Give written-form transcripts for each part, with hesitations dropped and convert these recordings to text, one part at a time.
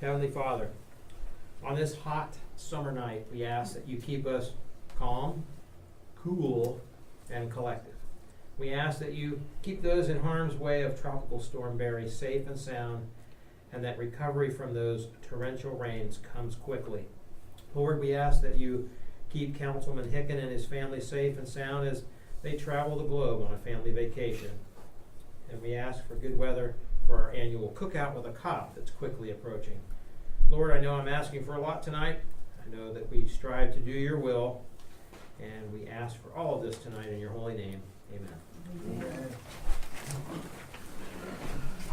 Heavenly Father, on this hot summer night, we ask that you keep us calm, cool, and collective. We ask that you keep those in harm's way of Tropical Storm Barry safe and sound, and that recovery from those torrential rains comes quickly. Lord, we ask that you keep Councilman Hicken and his family safe and sound as they travel the globe on a family vacation. And we ask for good weather for our annual cookout with a cop that's quickly approaching. Lord, I know I'm asking for a lot tonight. I know that we strive to do your will, and we ask for all of this tonight in your holy name. Amen. Amen.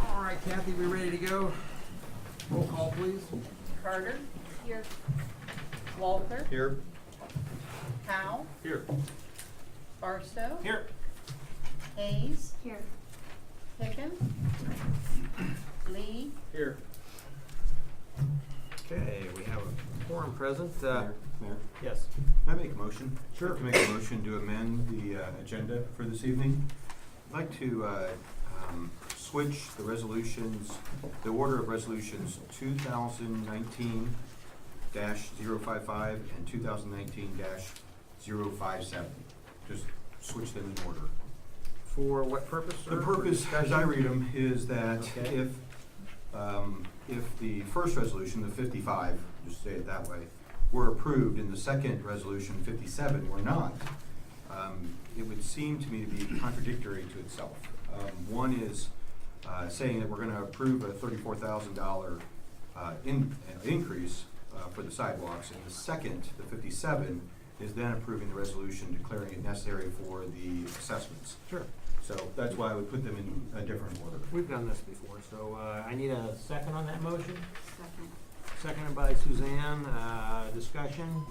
All right, Kathy, we ready to go? Roll call, please. Carter. Here. Walter. Here. Howe. Here. Barstow. Here. Hayes. Here. Hicken. Lee. Here. Okay, we have a quorum present. Mayor, Yes. can I make a motion? Sure. I'd like to make a motion to amend the agenda for this evening. I'd like to switch the resolutions, the order of resolutions 2019-055 and 2019-057. Just switch them in order. For what purpose, sir? The purpose, as I read them, is that Okay. if the first resolution, the 55, just say it that way, were approved and the second resolution, 57, were not, it would seem to me to be contradictory to itself. One is saying that we're going to approve a $34,000 increase for the sidewalks, and the second, the 57, is then approving the resolution declaring it necessary for the assessments. Sure. So that's why I would put them in a different order. We've done this before, so I need a second on that motion. Second. Seconded by Suzanne. Discussion.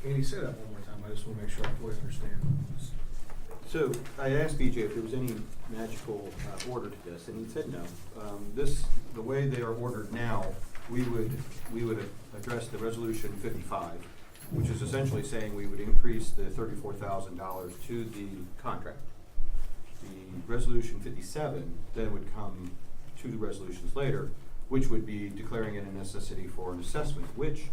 Can you say that one more time? I just want to make sure I fully understand. So I asked BJ if there was any magical order to this, and he said no. The way they are ordered now, we would address the resolution 55, which is essentially saying we would increase the $34,000 to the contract. The resolution 57 then would come 2 resolutions later, which would be declaring it a necessity for an assessment, which,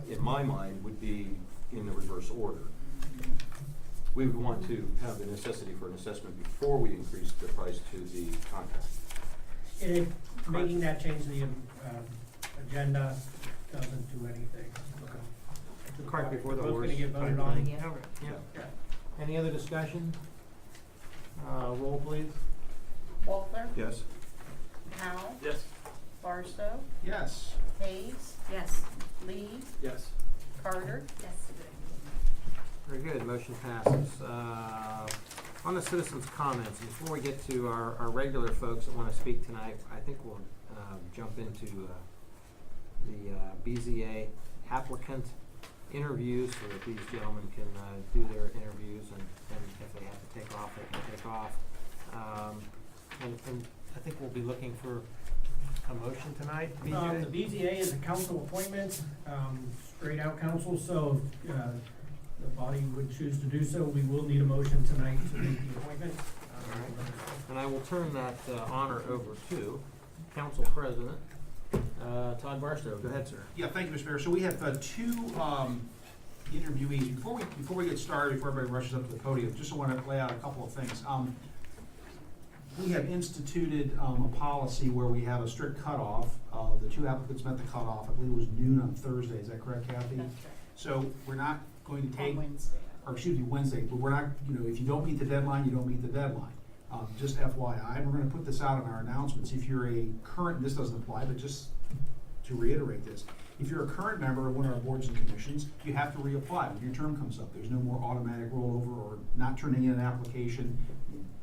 in my mind, would be in the reverse order. We would want to have the necessity for an assessment before we increase the price to the contract. And if making that change in the agenda doesn't do anything. The cart before the Both horse. gonna get voted type on. thing. Yeah. Okay, yeah. Yeah. Any other discussion? Roll, please. Walter. Yes? Howe. Yes. Barstow. Yes. Hayes. Yes. Lee. Yes. Carter. Yes. Very good, motion passes. On the citizens' comments, before we get to our regular folks that want to speak tonight, I think we'll jump into the BZA applicant interviews so that these gentlemen can do their interviews, and if they have to take off, they can take off. And I think we'll be looking for a motion tonight, BJ? The BZA is a council appointment, straight out council, so if the body would choose to do so, we will need a motion tonight to make the appointment. And I will turn that honor over to Council President Todd Barstow. Go ahead, sir. Yeah, thank you, Mr. Mayor. So we have 2 interviewees. Before we get started, before everybody rushes up to the podium, just want to lay out a couple of things. We have instituted a policy where we have a strict cutoff. The 2 applicants met the cutoff. I believe it was noon on Thursday. Is that correct, Kathy? That's right. So we're not going to take, On Wednesday. or excuse me, Wednesday, but we're not, if you don't meet the deadline, you don't meet the deadline. Just FYI, we're gonna put this out in our announcements. If you're a current, this doesn't apply, but just to reiterate this, if you're a current member of one of our boards and commissions, you have to reapply when your term comes up. There's no more automatic rollover or not turning in an application.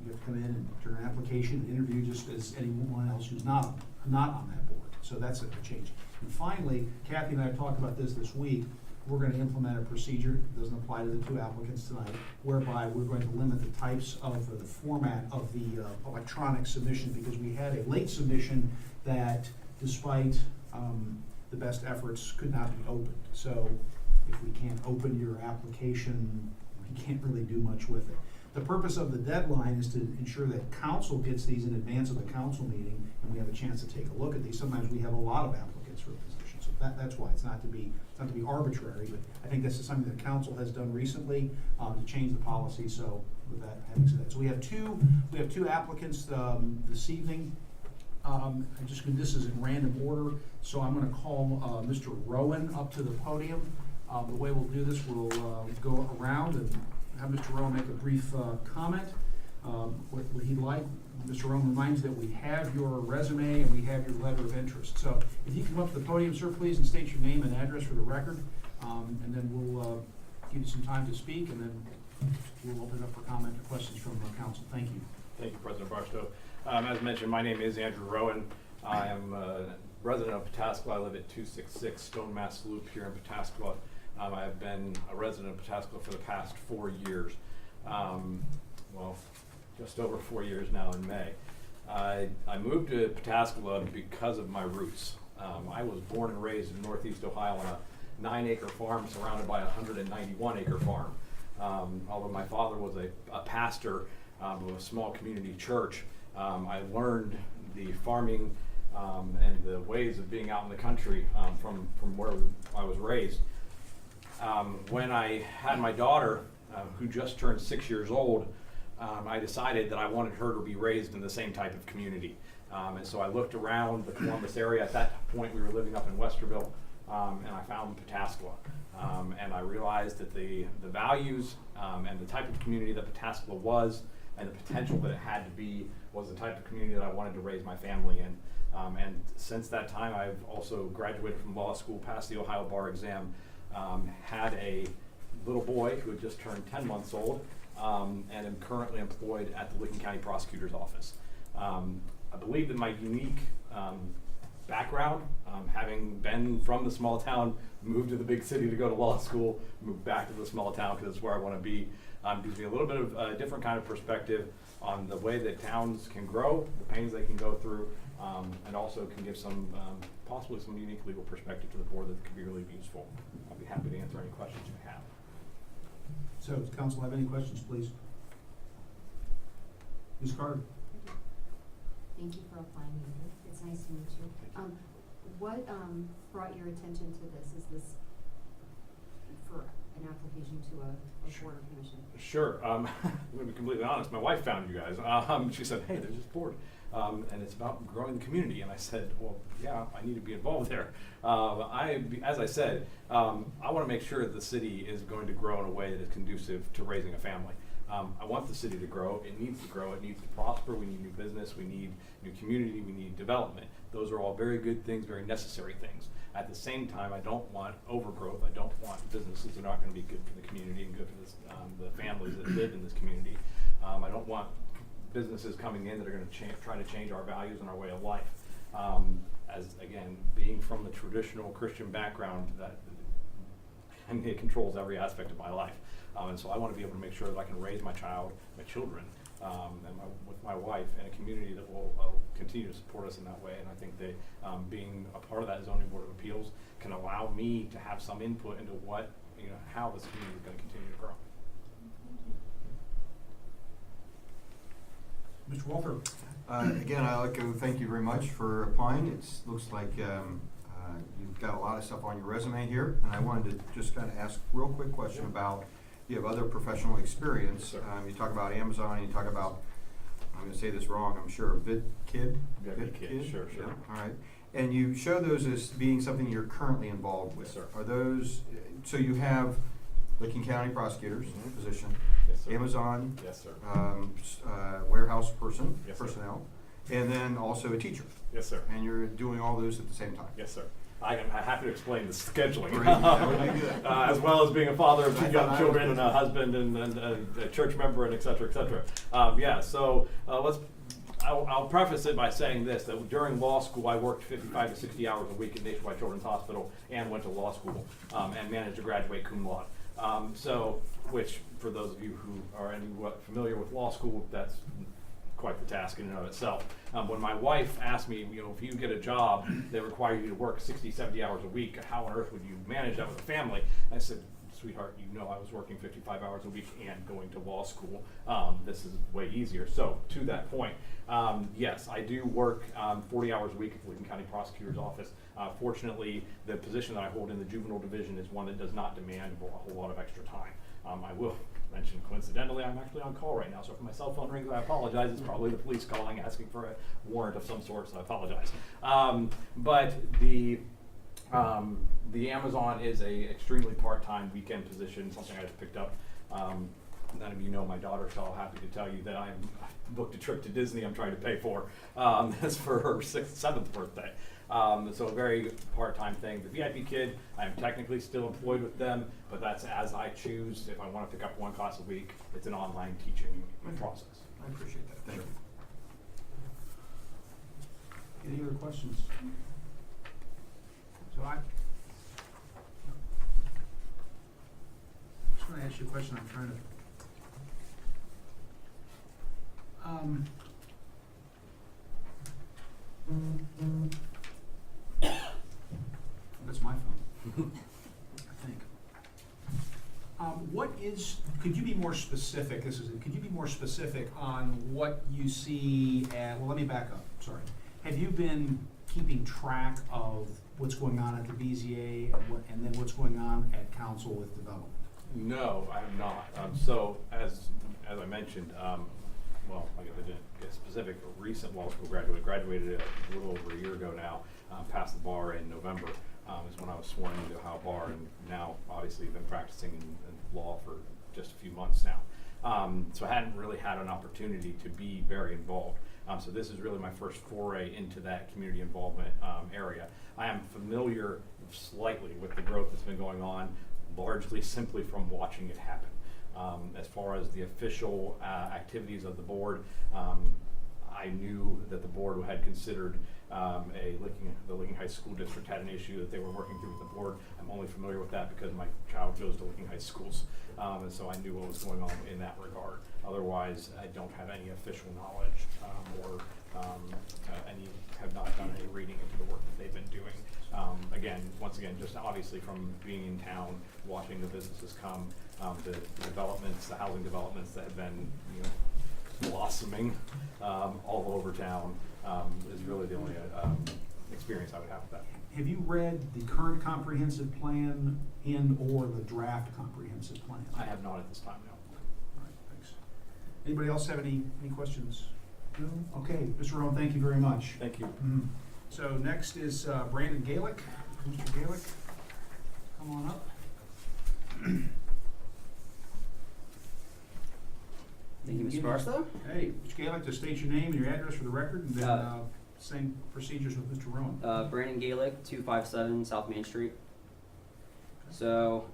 You have to come in and turn an application, and interview just as anyone else who's not on that board. So that's a change. And finally, Kathy and I have talked about this week. We're going to implement a procedure, it doesn't apply to the 2 applicants tonight, whereby we're going to limit the types of, the format of the electronic submission, because we had a late submission that, despite the best efforts, could not be opened. So if we can't open your application, we can't really do much with it. The purpose of the deadline is to ensure that council gets these in advance of the council meeting, and we have a chance to take a look at these. Sometimes we have a lot of applicants for a position, so that's why. It's not to be arbitrary, but I think this is something that council has done recently, to change the policy, so with that, having said that. So we have two applicants, this evening. This is in random order, so I'm gonna call, Mr. Rowan up to the podium. The way we'll do this, we'll, go around and have Mr. Rowan make a brief, comment, what he'd like. Mr. Rowan reminds that we have your resume and we have your letter of interest. So if you come up to the podium, sir, please, and state your name and address for the record, and then we'll, give you some time to speak, and then we'll open it up for comment or questions from council. Thank you. Thank you, President Barstow. As mentioned, my name is Andrew Rowan. I am a resident of Pataskala. I live at 266 Stone Mass Loop here in Pataskala. I have been a resident of Pataskala for the past 4 years. Well, just over 4 years now in May. I moved to Pataskala because of my roots. I was born and raised in Northeast Ohio on a 9-acre farm surrounded by a 191-acre farm. Although my father was a pastor of a small community church, I learned the farming and the ways of being out in the country from where I was raised. When I had my daughter, who just turned 6 years old, I decided that I wanted her to be raised in the same type of community. And so I looked around the Columbus area. At that point, we were living up in Westerville, and I found Pataskala. And I realized that the values and the type of community that Pataskala was and the potential that it had to be was the type of community that I wanted to raise my family in. And since that time, I've also graduated from law school, passed the Ohio bar exam, had a little boy who had just turned 10 months old, and am currently employed at the Licking County Prosecutor's Office. I believe that my unique background, having been from the small town, moved to the big city to go to law school, moved back to the small town because it's where I want to be, gives me a little bit of a different kind of perspective on the way that towns can grow, the pains they can go through, and also can give some, possibly some unique legal perspective to the board that could be really useful. I'll be happy to answer any questions you may have. So, does council have any questions, please? Ms. Carter? Thank you for applying. It's nice to meet you. What brought your attention to this? Is this for an application to a board or commission? Sure. I'm going to be completely honest. My wife found you guys. She said, hey, there's this board, and it's about growing the community. And I said, well, yeah, I need to be involved there. As I said, I want to make sure that the city is going to grow in a way that is conducive to raising a family. I want the city to grow. It needs to grow. It needs to prosper. We need new business. We need new community. We need development. Those are all very good things, very necessary things. At the same time, I don't want overgrowth. I don't want businesses that are not going to be good for the community and good for this, the families that live in this community. I don't want businesses coming in that are going to try to change our values and our way of life. As again, being from the traditional Christian background, that it controls every aspect of my life. And so I want to be able to make sure that I can raise my children, with my wife in a community that will continue to support us in that way. And I think that being a part of that zoning board of appeals can allow me to have some input into what, how this community is going to continue to grow. Mr. Walter? Again, I'd like to thank you very much for applying. It looks like you've got a lot of stuff on your resume here, and I wanted to just kind of ask a real quick question about, you have other professional experience. Sure. You talk about Amazon, you talk about, I'm going to say this wrong, I'm sure, VidKid? Yeah, VidKid, sure. Yeah, all right. And you show those as being something you're currently involved with. Yes, sir. Are those, so you have Licking County Prosecutor's position, Yes, sir. Amazon, Yes, sir. warehouse person, Yes, sir. personnel, and then also a teacher. Yes, sir. And you're doing all those at the same time. Yes, sir. I am happy to explain the scheduling, Great, that would be good. as well as being a father of I two thought young I children was- and a husband and a church member and et cetera, et cetera. So I'll preface it by saying this, that during law school, I worked 55 to 60 hours a week at Nationwide Children's Hospital and went to law school and managed to graduate cum laude. Which, for those of you who are familiar with law school, that's quite the task in and of itself. When my wife asked me, if you get a job that requires you to work 60, 70 hours a week, how on earth would you manage that with a family? I said, sweetheart, you know I was working 55 hours a week and going to law school. This is way easier. So to that point, yes, I do work 40 hours a week at the Lincoln County Prosecutor's Office. Fortunately, the position that I hold in the juvenile division is one that does not demand a whole lot of extra time. I will mention, coincidentally, I'm actually on call right now, so if my cell phone rings, I apologize. It's probably the police calling, asking for a warrant of some sort, so I apologize. But the Amazon is a extremely part-time weekend position, something I just picked up. None of you know my daughter, so I'm happy to tell you that I booked a trip to Disney I'm trying to pay for. That's for her 7th birthday. So a very part-time thing. The VIP Kid, I am technically still employed with them, but that's as I choose. If I want to pick up one class a week, it's an online teaching process. I appreciate that, thank you. Any other questions? So I just want to ask you a question. I'm trying to. That's my phone, I think. Could you be more specific, could you be more specific on what you see well, let me back up, sorry. Have you been keeping track of what's going on at the BZA and then what's going on at council with development? No, I have not. So as I mentioned, well, I guess I didn't get specific. A recent law school graduated a little over a year ago now. Passed the bar in November. Is when I was sworn into Ohio Bar, and now obviously been practicing in law for just a few months now. So I hadn't really had an opportunity to be very involved. So this is really my first foray into that community involvement area. I am familiar slightly with the growth that's been going on, largely simply from watching it happen. As far as the official activities of the board, I knew that the board had considered the Licking Heights School District had an issue that they were working through with the board. I'm only familiar with that because my child goes to Licking Heights schools, and so I knew what was going on in that regard. Otherwise, I don't have any official knowledge or have not done any reading into the work that they've been doing. Once again, just obviously from being in town, watching the businesses come, the developments, the housing developments that have been, blossoming all over town is really the only experience I would have with that. Have you read the current comprehensive plan or the draft comprehensive plan? I have not at this time, no. All right, thanks. Anybody else have any questions? No? Okay, Mr. Rowan, thank you very much. Thank you. Mhm. So next is Brandon Galick. Mr. Galick, come on up. Thank you, Mr. Barstow. Hey, Mr. Galick, just state your name and your address for the record, and then same procedures with Mr. Rowan. Brandon Galick, 257 South Main Street. So,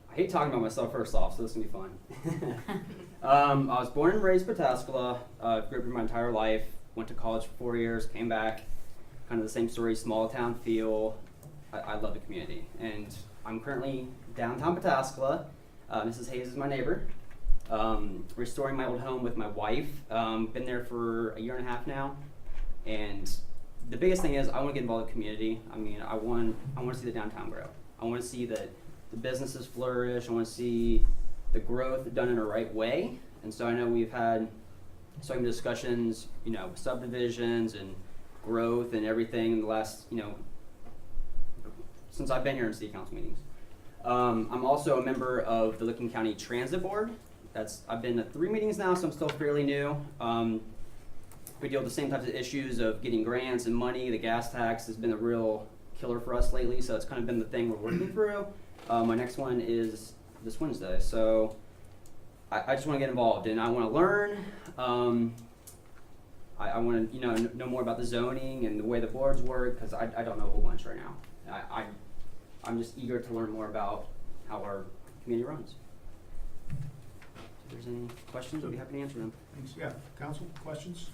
I hate talking about myself first off, so this is going to be fun. I was born and raised Pataskala, grew up here my entire life, went to college for 4 years, came back, kind of the same story, small town feel. I love the community, and I'm currently downtown Pataskala. Mrs. Hayes is my neighbor. Restoring my old home with my wife. Been there for a year and a half now, and the biggest thing is I want to get involved in the community. I mean, I want to see the downtown grow. I want to see that the businesses flourish. I want to see the growth done in the right way. And so I know we've had some discussions, subdivisions and growth and everything in the last, since I've been here in city council meetings. I'm also a member of the Licking County Transit Board. I've been to 3 meetings now, so I'm still fairly new. We deal with the same types of issues of getting grants and money. The gas tax has been a real killer for us lately, so it's kind of been the thing we're working through. My next one is this Wednesday, so I just want to get involved and I want to learn. I want to know more about the zoning and the way the boards work, because I don't know a whole bunch right now. I'm just eager to learn more about how our community runs. If there's any questions, I'll be happy to answer them. Thanks. Yeah, council, questions?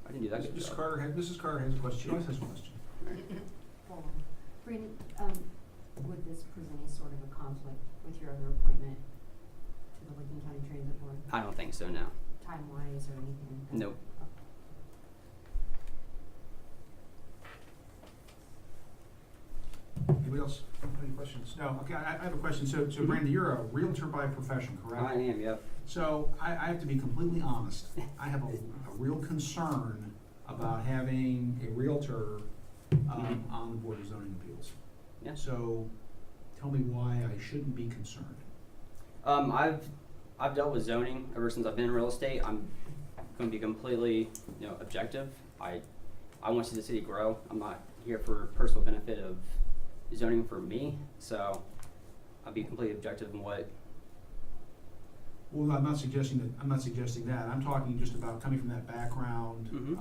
I didn't do that good Mrs. job. Mrs. Carter has a question. She always has a question. Hold on. Brandon, would this present any sort of a conflict with your other appointment to the Licking County Transit Board, I don't think so, no. time-wise or anything like that? Nope. else have any questions? No, okay, I have a question. So Brandon, you're a Realtor by profession, correct? I am, yep. So I have to be completely honest. I have a real concern about having a Realtor on the Board of Zoning Appeals. Yeah. So tell me why I shouldn't be concerned. I've dealt with zoning ever since I've been in real estate. I'm going to be completely, objective. I want to see the city grow. I'm not here for personal benefit of zoning for me, so I'll be completely objective in what. Well, I'm not suggesting that. I'm talking just about coming from that background. Mhm.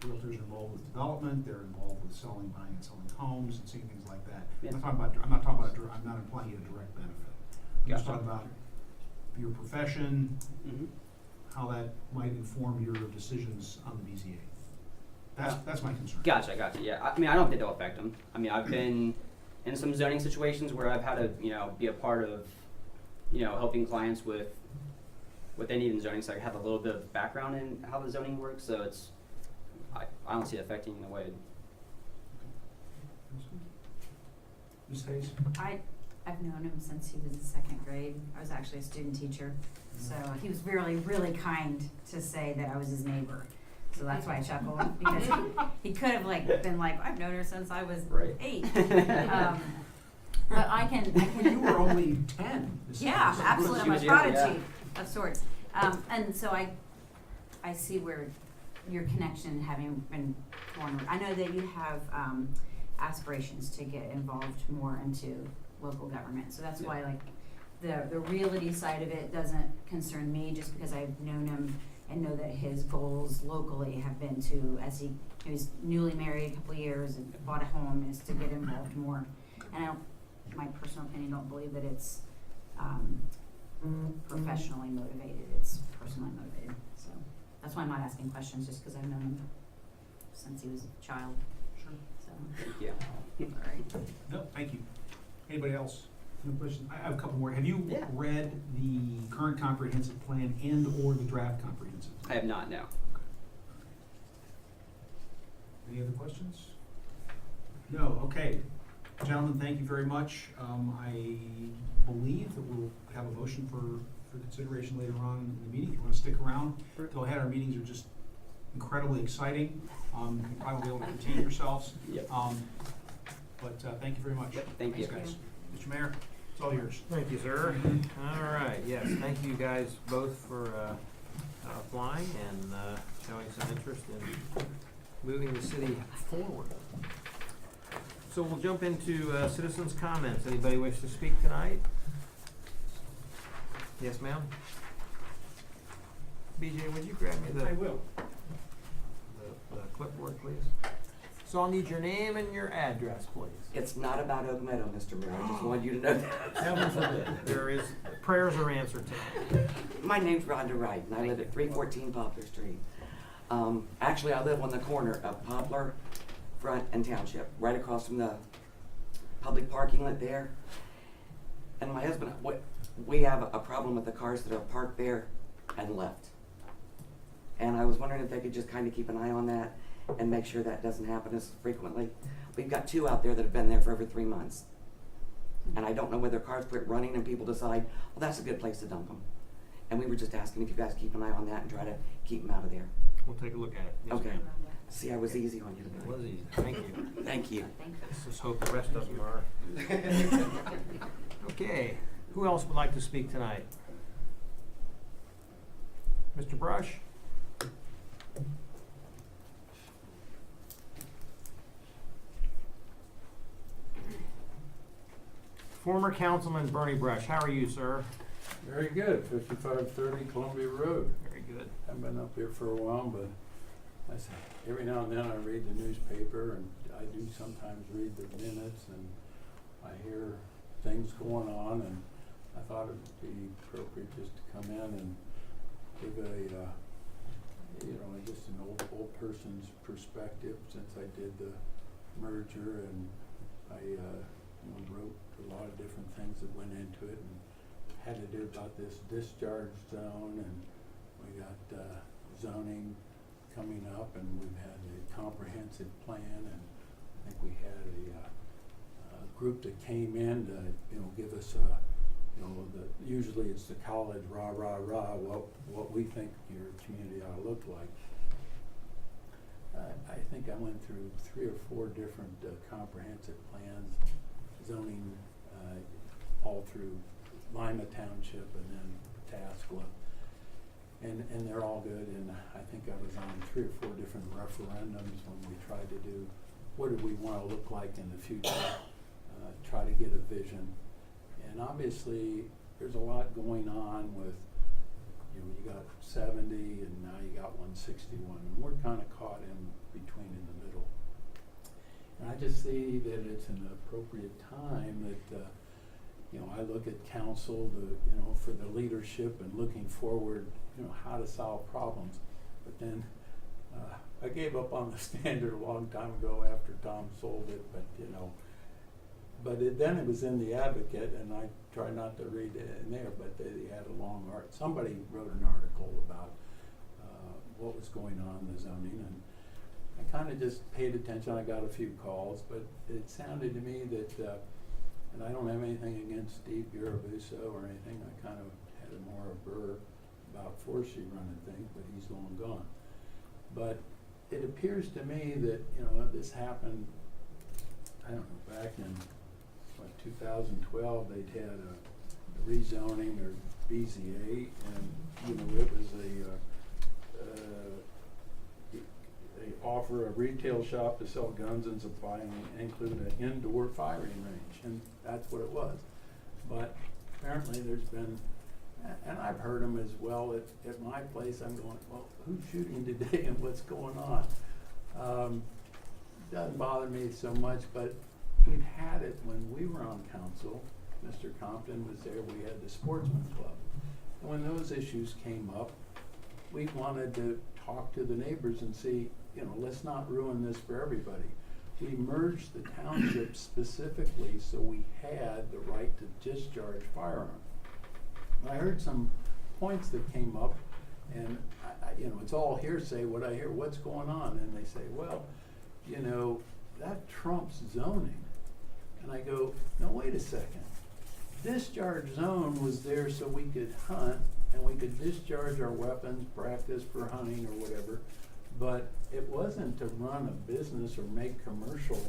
Realtors are involved with development. They're involved with buying and selling homes and seeing things like that. Yeah. I'm not implying a direct benefit. I'm just Gotcha. talking about your profession, Mhm. how that might inform your decisions on the BZA. That's my concern. Gotcha. Yeah, I don't think they'll affect them. I've been in some zoning situations where I've had to, be a part of, helping clients with what they need in zoning. So I have a little bit of background in how the zoning works. So I don't see it affecting in a way. Ms. Hayes? I've known him since he was in second grade. I was actually a student teacher. So he was really, really kind to say that I was his neighbor. So that's why I chuckled, because he could have been like, I've known her since I was Right. 8. But I can. You were only 10. Ms. Yeah, Hayes. absolutely. She I'm a was young, prodigy of sorts. And so I see where your connection having been formed. I know that you have aspirations to get involved more into local government. So that's why the realty side of it doesn't concern me, just because I've known him and know that his goals locally have been to, as he was newly married a couple of years and bought a home, is to get involved more. And my personal opinion, don't believe that it's professionally motivated, it's personally motivated. So that's why I'm not asking questions, just because I've known him since he was a child. Sure. So, Thank you. all right. No, thank you. Anybody else? No questions? I have a couple more. Have you Yeah. read the current comprehensive plan and/or the draft comprehensive? I have not, no. Any other questions? No, okay. Gentlemen, thank you very much. I believe that we'll have a motion for consideration later on in the meeting. If you want to stick around, go ahead. Our meetings are just incredibly exciting. You probably be able to contain yourselves. Yep. But thank you very much. Yep, thank you. Thanks, guys. Mr. Mayor, it's all yours. Thank you, sir. All right, yes, thank you guys both for applying and showing some interest in moving the city forward. So we'll jump into citizens' comments. Anybody wish to speak tonight? Yes, ma'am? BJ, would you grab me I will. the clipboard, please? So I'll need your name and your address, please. It's not about Oak Meadow, Mr. Mayor. I just wanted you to know that. Heaven forbid. There is, prayers are answered tonight. My name's Rhonda Wright, and I live at 314 Poplar Street. Actually, I live on the corner of Poplar, Front, and Township, right across from the public parking lot there. And my husband, we have a problem with the cars that are parked there and left. And I was wondering if they could just kind of keep an eye on that and make sure that doesn't happen as frequently. We've got 2 out there that have been there for over 3 months. And I don't know whether cars quit running and people decide, well, that's a good place to dump them. And we were just asking if you guys keep an eye on that and try to keep them out of there. We'll take a look at it. Yes, Okay. ma'am. See, I was easy on you It tonight. was easy. Thank you. Thank you. Thank you. Let's just hope the rest of them are. Okay, who else would like to speak tonight? Mr. Brush? Former Councilman Bernie Brush, how are you, sir? Very good, 5530 Columbia Road. Very good. I've been up here for a while, but I say, every now and then I read the newspaper, and I do sometimes read the minutes, and I hear things going on, and I thought it'd be appropriate just to come in and give just an old person's perspective, since I did the merger, and I wrote a lot of different things that went into it, and had to do about this discharge zone, and we got zoning coming up, and we've had a comprehensive plan, and I think we had group that came in to, give us usually it's the college, rah, rah, rah, what we think your community ought to look like. I think I went through 3 or 4 different comprehensive plans, zoning, all through Lima Township and then Pataskla. And they're all good, and I think I was on 3 or 4 different referendums when we tried to do, what do we want to look like in the future, try to get a vision. And obviously, there's a lot going on with, you got 70 and now you got 161, and we're kind of caught in between in the middle. And I just see that it's an appropriate time that, I look at council, for the leadership and looking forward, how to solve problems. But then, I gave up on the Standard a long time ago after Tom sold it, then it was in the Advocate, and I try not to read it in there, but they had a long somebody wrote an article about what was going on in the zoning, and I kind of just paid attention. I got a few calls, but it sounded to me that, and I don't have anything against Steve Garabuso or anything, I kind of had a more of a burr about Forsey running things, but he's long gone. But it appears to me that, this happened, I don't know, back in 2012, they'd had a rezoning or BZA, and it was they offer a retail shop to sell guns and supply and include an indoor firing range, and that's what it was. But apparently there's been, and I've heard them as well at my place. I'm going, well, who's shooting today and what's going on? Doesn't bother me so much, but we've had it when we were on council. Mr. Compton was there, we had the Sportsman Club. And when those issues came up, we wanted to talk to the neighbors and see, let's not ruin this for everybody. We merged the township specifically so we had the right to discharge firearms. I heard some points that came up, and it's all hearsay what I hear, what's going on? And they say, well, that trumps zoning. And I go, no, wait a second. Discharge zone was there so we could hunt and we could discharge our weapons, practice for hunting or whatever, but it wasn't to run a business or make commercial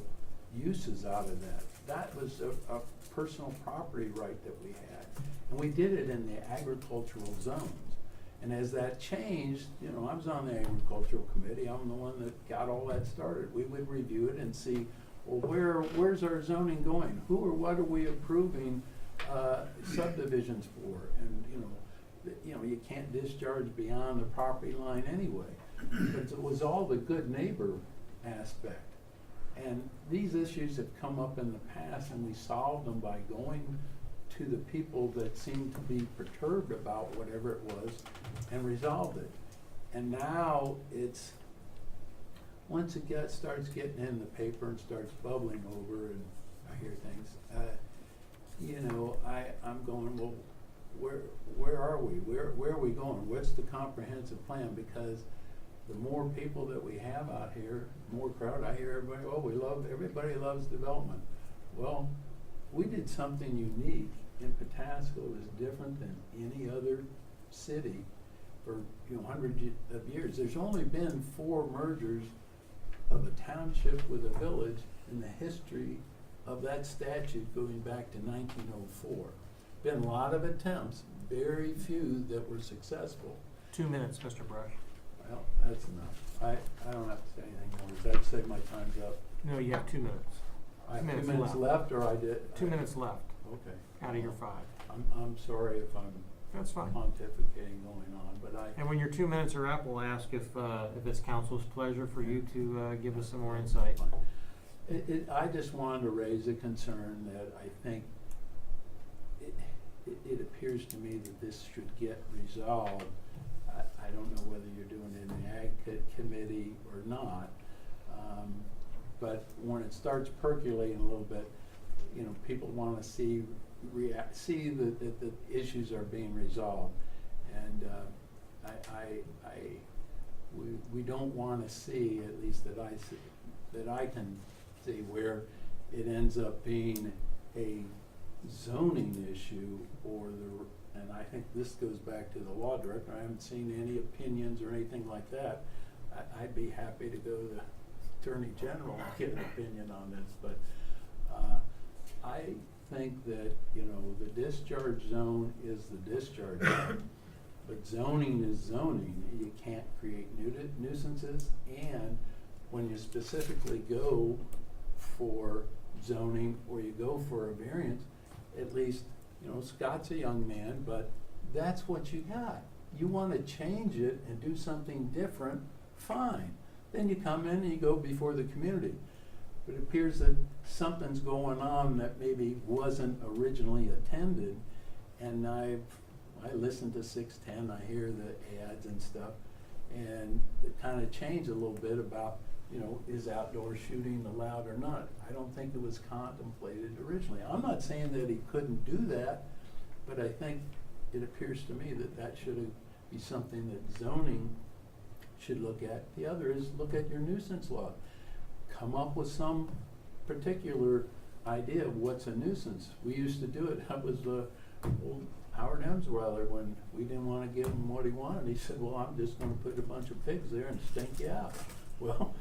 uses out of that. That was a personal property right that we had. And we did it in the agricultural zones. And as that changed, I was on the agricultural committee. I'm the one that got all that started. We would review it and see, well, where's our zoning going? Who or what are we approving subdivisions for? And you can't discharge beyond the property line anyway. But it was all the good neighbor aspect. And these issues have come up in the past, and we solved them by going to the people that seemed to be perturbed about whatever it was and resolved it. And now it's, once it starts getting in the paper and starts bubbling over and I hear things, I'm going, well, where are we? Where are we going? What's the comprehensive plan? Because the more people that we have out here, the more crowd, I hear everybody loves development. Well, we did something unique in Pataskla. It was different than any other city for hundreds of years. There's only been 4 mergers of a township with a village in the history of that statute going back to 1904. Been a lot of attempts, very few that were successful. 2 minutes, Mr. Brush. Well, that's enough. I don't have to say anything more. Does that say my time's up? No, you have 2 minutes. I have 2 2 minutes minutes left, or I did? 2 minutes left Okay. out of your 5. I'm sorry if I'm That's fine. pontificating going on, but And when your 2 minutes are up, we'll ask if it's council's pleasure for you to give us some more insight. I just wanted to raise a concern that I think it appears to me that this should get resolved. I don't know whether you're doing it in the Ag Committee or not, but when it starts percolating a little bit, people want to see that the issues are being resolved, and we don't want to see, at least that I can see, where it ends up being a zoning issue and I think this goes back to the law director, I haven't seen any opinions or anything like that. I'd be happy to go to the Attorney General and get an opinion on this, but, I think that, the discharge zone is the discharge zone. But zoning is zoning, you can't create nuisances, and when you specifically go for zoning or you go for a variance, at least, Scott's a young man, but that's what you got. You wanna change it and do something different, fine. Then you come in and you go before the community. But it appears that something's going on that maybe wasn't originally attended, and I listen to 610, I hear the ads and stuff, and it kind of changed a little bit about, is outdoor shooting allowed or not? I don't think it was contemplated originally. I'm not saying that he couldn't do that, but I think it appears to me that should be something that zoning should look at. The other is look at your nuisance law. Come up with some particular idea of what's a nuisance. We used to do it. That was old Howard Hemsweiler, when we didn't want to give him what he wanted. He said, well, I'm just going to put a bunch of pigs there and stink you out. Well,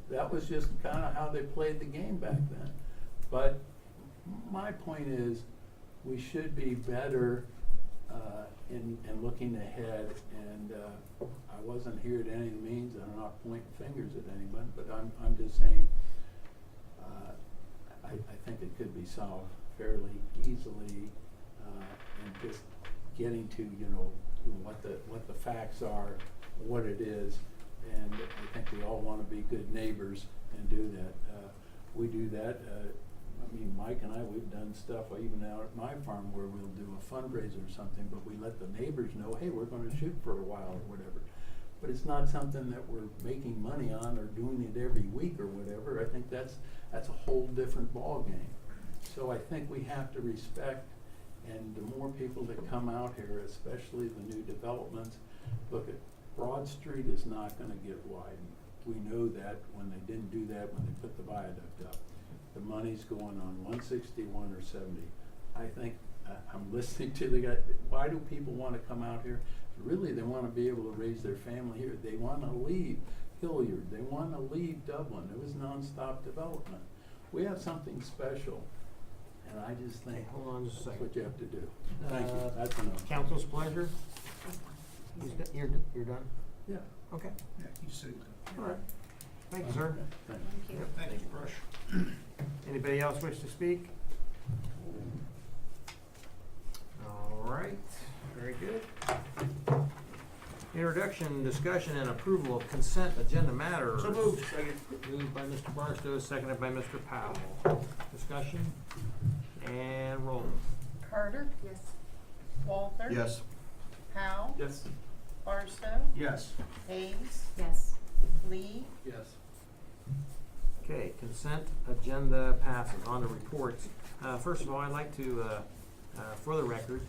that was just kind of how they played the game back then. But my point is, we should be better in looking ahead. And I wasn't here at any of the meetings. I'm not pointing fingers at anyone, but I'm just saying, I think it could be solved fairly easily, and just getting to what the facts are, what it is, and I think we all want to be good neighbors and do that. We do that. Mike and I, we've done stuff even out at my farm where we'll do a fundraiser or something, but we let the neighbors know, hey, we're going to shoot for a while or whatever. But it's not something that we're making money on or doing it every week or whatever. I think that's a whole different ballgame. So I think we have to respect, and the more people that come out here, especially the new developments, look at Broad Street is not going to get widened. We know that when they didn't do that, when they put the viaduct up. The money's going on 161 or 70. I think I'm listening to the guy. Why do people want to come out here? Really, they want to be able to raise their family here. They want to leave Hilliard. They want to leave Dublin. It was nonstop development. We have something special, and I just think Hold on just a that's second. what you have to do. Thank you. That's enough. Council's pleasure? You're done? Yeah. Okay. Yeah, you said. All right. Thank you, sir. Thank Thank you. Yep. Thank you, Brush. Anybody else wish to speak? All right, very good. Introduction, discussion, and approval of consent agenda matters. So moved. Moved by Mr. Barstow, seconded by Mr. Powell. Discussion and roll. Carter, Yes. Walther. Yes. Howe, Yes. Barstow, Yes. Hayes, Yes. Lee, Yes. Okay, consent agenda passes. On to reports. First of all, I'd like to, for the record,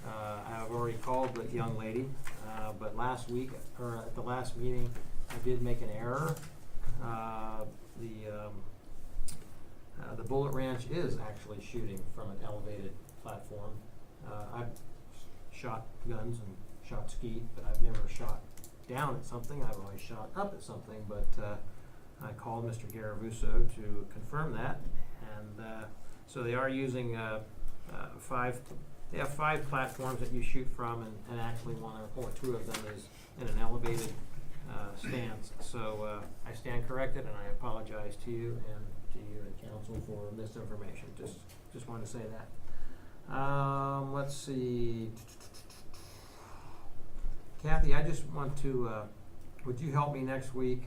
I've already called the young lady, but last week, or at the last meeting, I did make an error. The Bullet Ranch is actually shooting from an elevated platform. I've shot guns and shot skeet, but I've never shot down at something. I've always shot up at something, but I called Mr. Garavuso to confirm that, and so they are using they have 5 platforms that you shoot from, and actually one or two of them is in an elevated stance. So I stand corrected, and I apologize to you and council for misinformation. Just wanted to say that. Let's see. Kathy, I just want to, would you help me next week?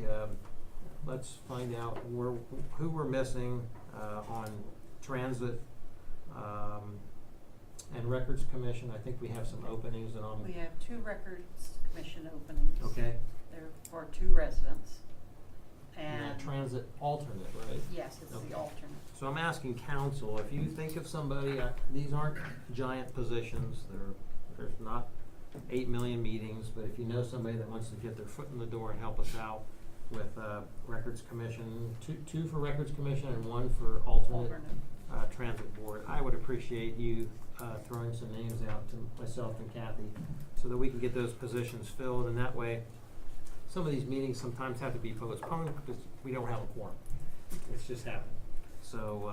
Let's find out who we're missing on transit and records commission. I think we have some openings and on. we have 2 records commission openings. Okay. They're for 2 residents. And And, transit alternate, right? yes, it's Okay. the alternate. So I'm asking council, if you think of somebody, these aren't giant positions, there's not 8 million meetings, but if you know somebody that wants to get their foot in the door and help us out, with, Records Commission, two for Records Commission and one for alternate, Transit Board. I would appreciate you, throwing some names out to myself and Kathy so that we can get those positions filled, and that way, some of these meetings sometimes have to be postponed because we don't have a quorum. It's just happened. So,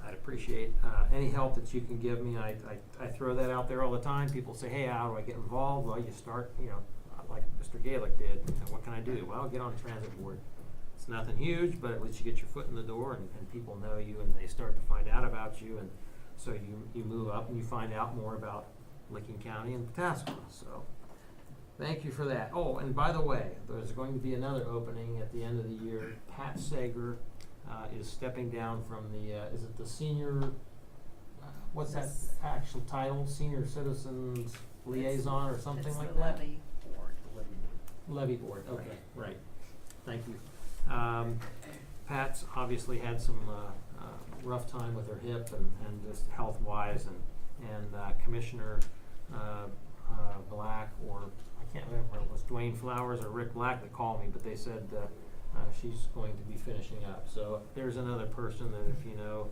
I'd appreciate, any help that you can give me. I throw that out there all the time. People say, hey, how do I get involved? Well, you start, like Mr. Gaelic did, what can I do? Well, get on the transit board. It's nothing huge, but at least you get your foot in the door and people know you and they start to find out about you, and so you move up and you find out more about Licking County and Pataskala. So thank you for that. Oh, and by the way, there's going to be another opening at the end of the year. Pat Sager is stepping down from the, is it the senior, what's that actual title? Senior Citizens Liaison or something like that? It's the levy board. Levy board, okay, right. Thank you. Pat's obviously had some rough time with her hip and just health-wise, and Commissioner Black, or I can't remember if it was Dwayne Flowers or Rick Black that called me, but they said she's going to be finishing up. So if there's another person that if you know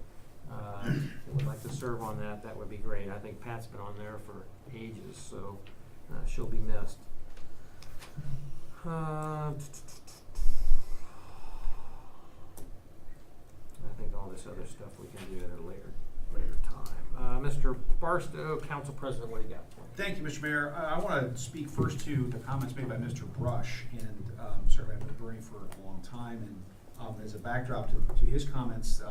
that would like to serve on that, that would be great. I think Pat's been on there for ages, so she'll be missed. I think all this other stuff we can do at a later time. Mr. Barstow, Council President, what do you got for me? Thank you, Mr. Mayor. I want to speak first to the comments made by Mr. Brush, and certainly I've been with Bernie for a long time, and as a backdrop to his comments, I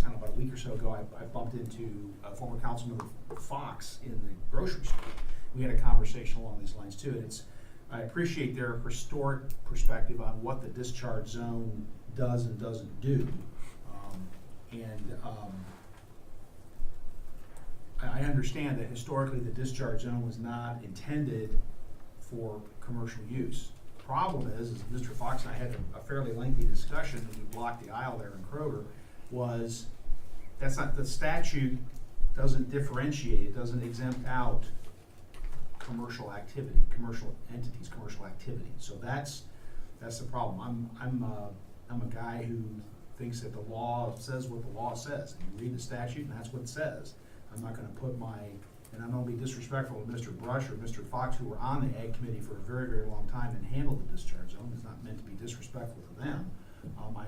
don't know, about a week or so ago, I bumped into former Councilmember Fox in the grocery store. We had a conversation along these lines too, and I appreciate their historic perspective on what the discharge zone does and doesn't do. I understand that historically the discharge zone was not intended for commercial use. The problem is Mr. Fox and I had a fairly lengthy discussion as we blocked the aisle there in Kroger, was that's not, the statute doesn't differentiate, it doesn't exempt out commercial activity, commercial entities, commercial activity. So that's the problem. I'm a guy who thinks that the law says what the law says. And you read the statute and that's what it says. I'm not gonna put and I'm gonna be disrespectful to Mr. Brush or Mr. Fox, who were on the Ag Committee for a very, very long time and handled the discharge zone. It's not meant to be disrespectful to them.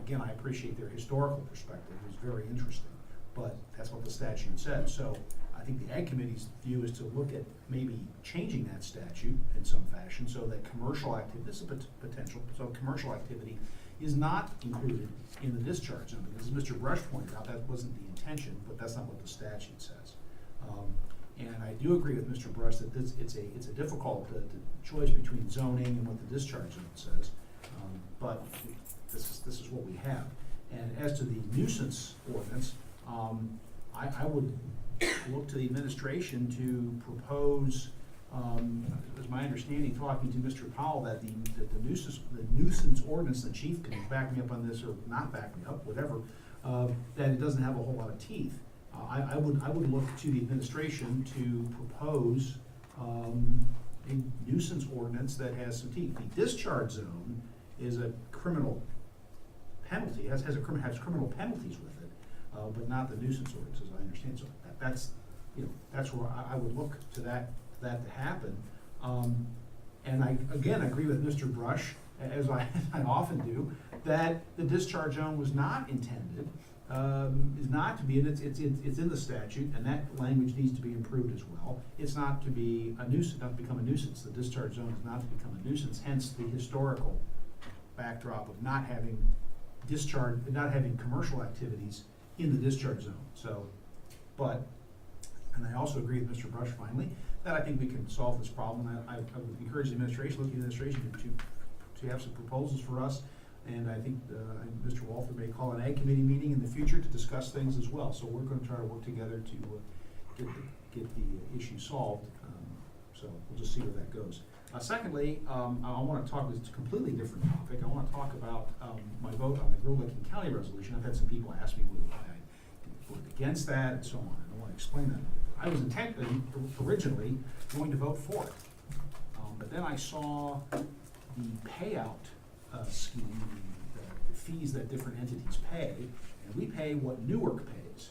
Again, I appreciate their historical perspective. It was very interesting, but that's what the statute says. So I think the Ag Committee's view is to look at maybe changing that statute in some fashion so that commercial activity, this is a potential, so commercial activity is not included in the discharge zone. Because as Mr. Brush pointed out, that wasn't the intention, but that's not what the statute says. And I do agree with Mr. Brush that it's a difficult choice between zoning and what the discharge zone says. But this is what we have. And as to the nuisance ordinance, I would look to the administration to propose, it was my understanding talking to Mr. Powell that the nuisance ordinance, the chief can back me up on this or not back me up, whatever, that it doesn't have a whole lot of teeth. I would look to the administration to propose a nuisance ordinance that has some teeth. The discharge zone is a criminal penalty, has criminal penalties with it, but not the nuisance ordinance, as I understand. So that's where I would look to that to happen. And I again agree with Mr. Brush, as I often do, that the discharge zone was not intended, is not to be, and it's in the statute, and that language needs to be improved as well. It's not to be a nuisance, not to become a nuisance. The discharge zone is not to become a nuisance, hence the historical backdrop of not having commercial activities in the discharge zone. So, and I also agree with Mr. Brush finally, that I think we can solve this problem. I would encourage the administration, look at the administration to have some proposals for us. And I think Mr. Walther may call an Ag Committee meeting in the future to discuss things as well. So we're going to try to work together to get the issue solved. So we'll just see where that goes. Secondly, I want to talk, it's a completely different topic. I want to talk about my vote on the Grow-Licking County resolution. I've had some people ask me why I voted against that and so on. And I want to explain that. I was originally going to vote for it. But then I saw the payout scheme, the fees that different entities pay, and we pay what Newark pays.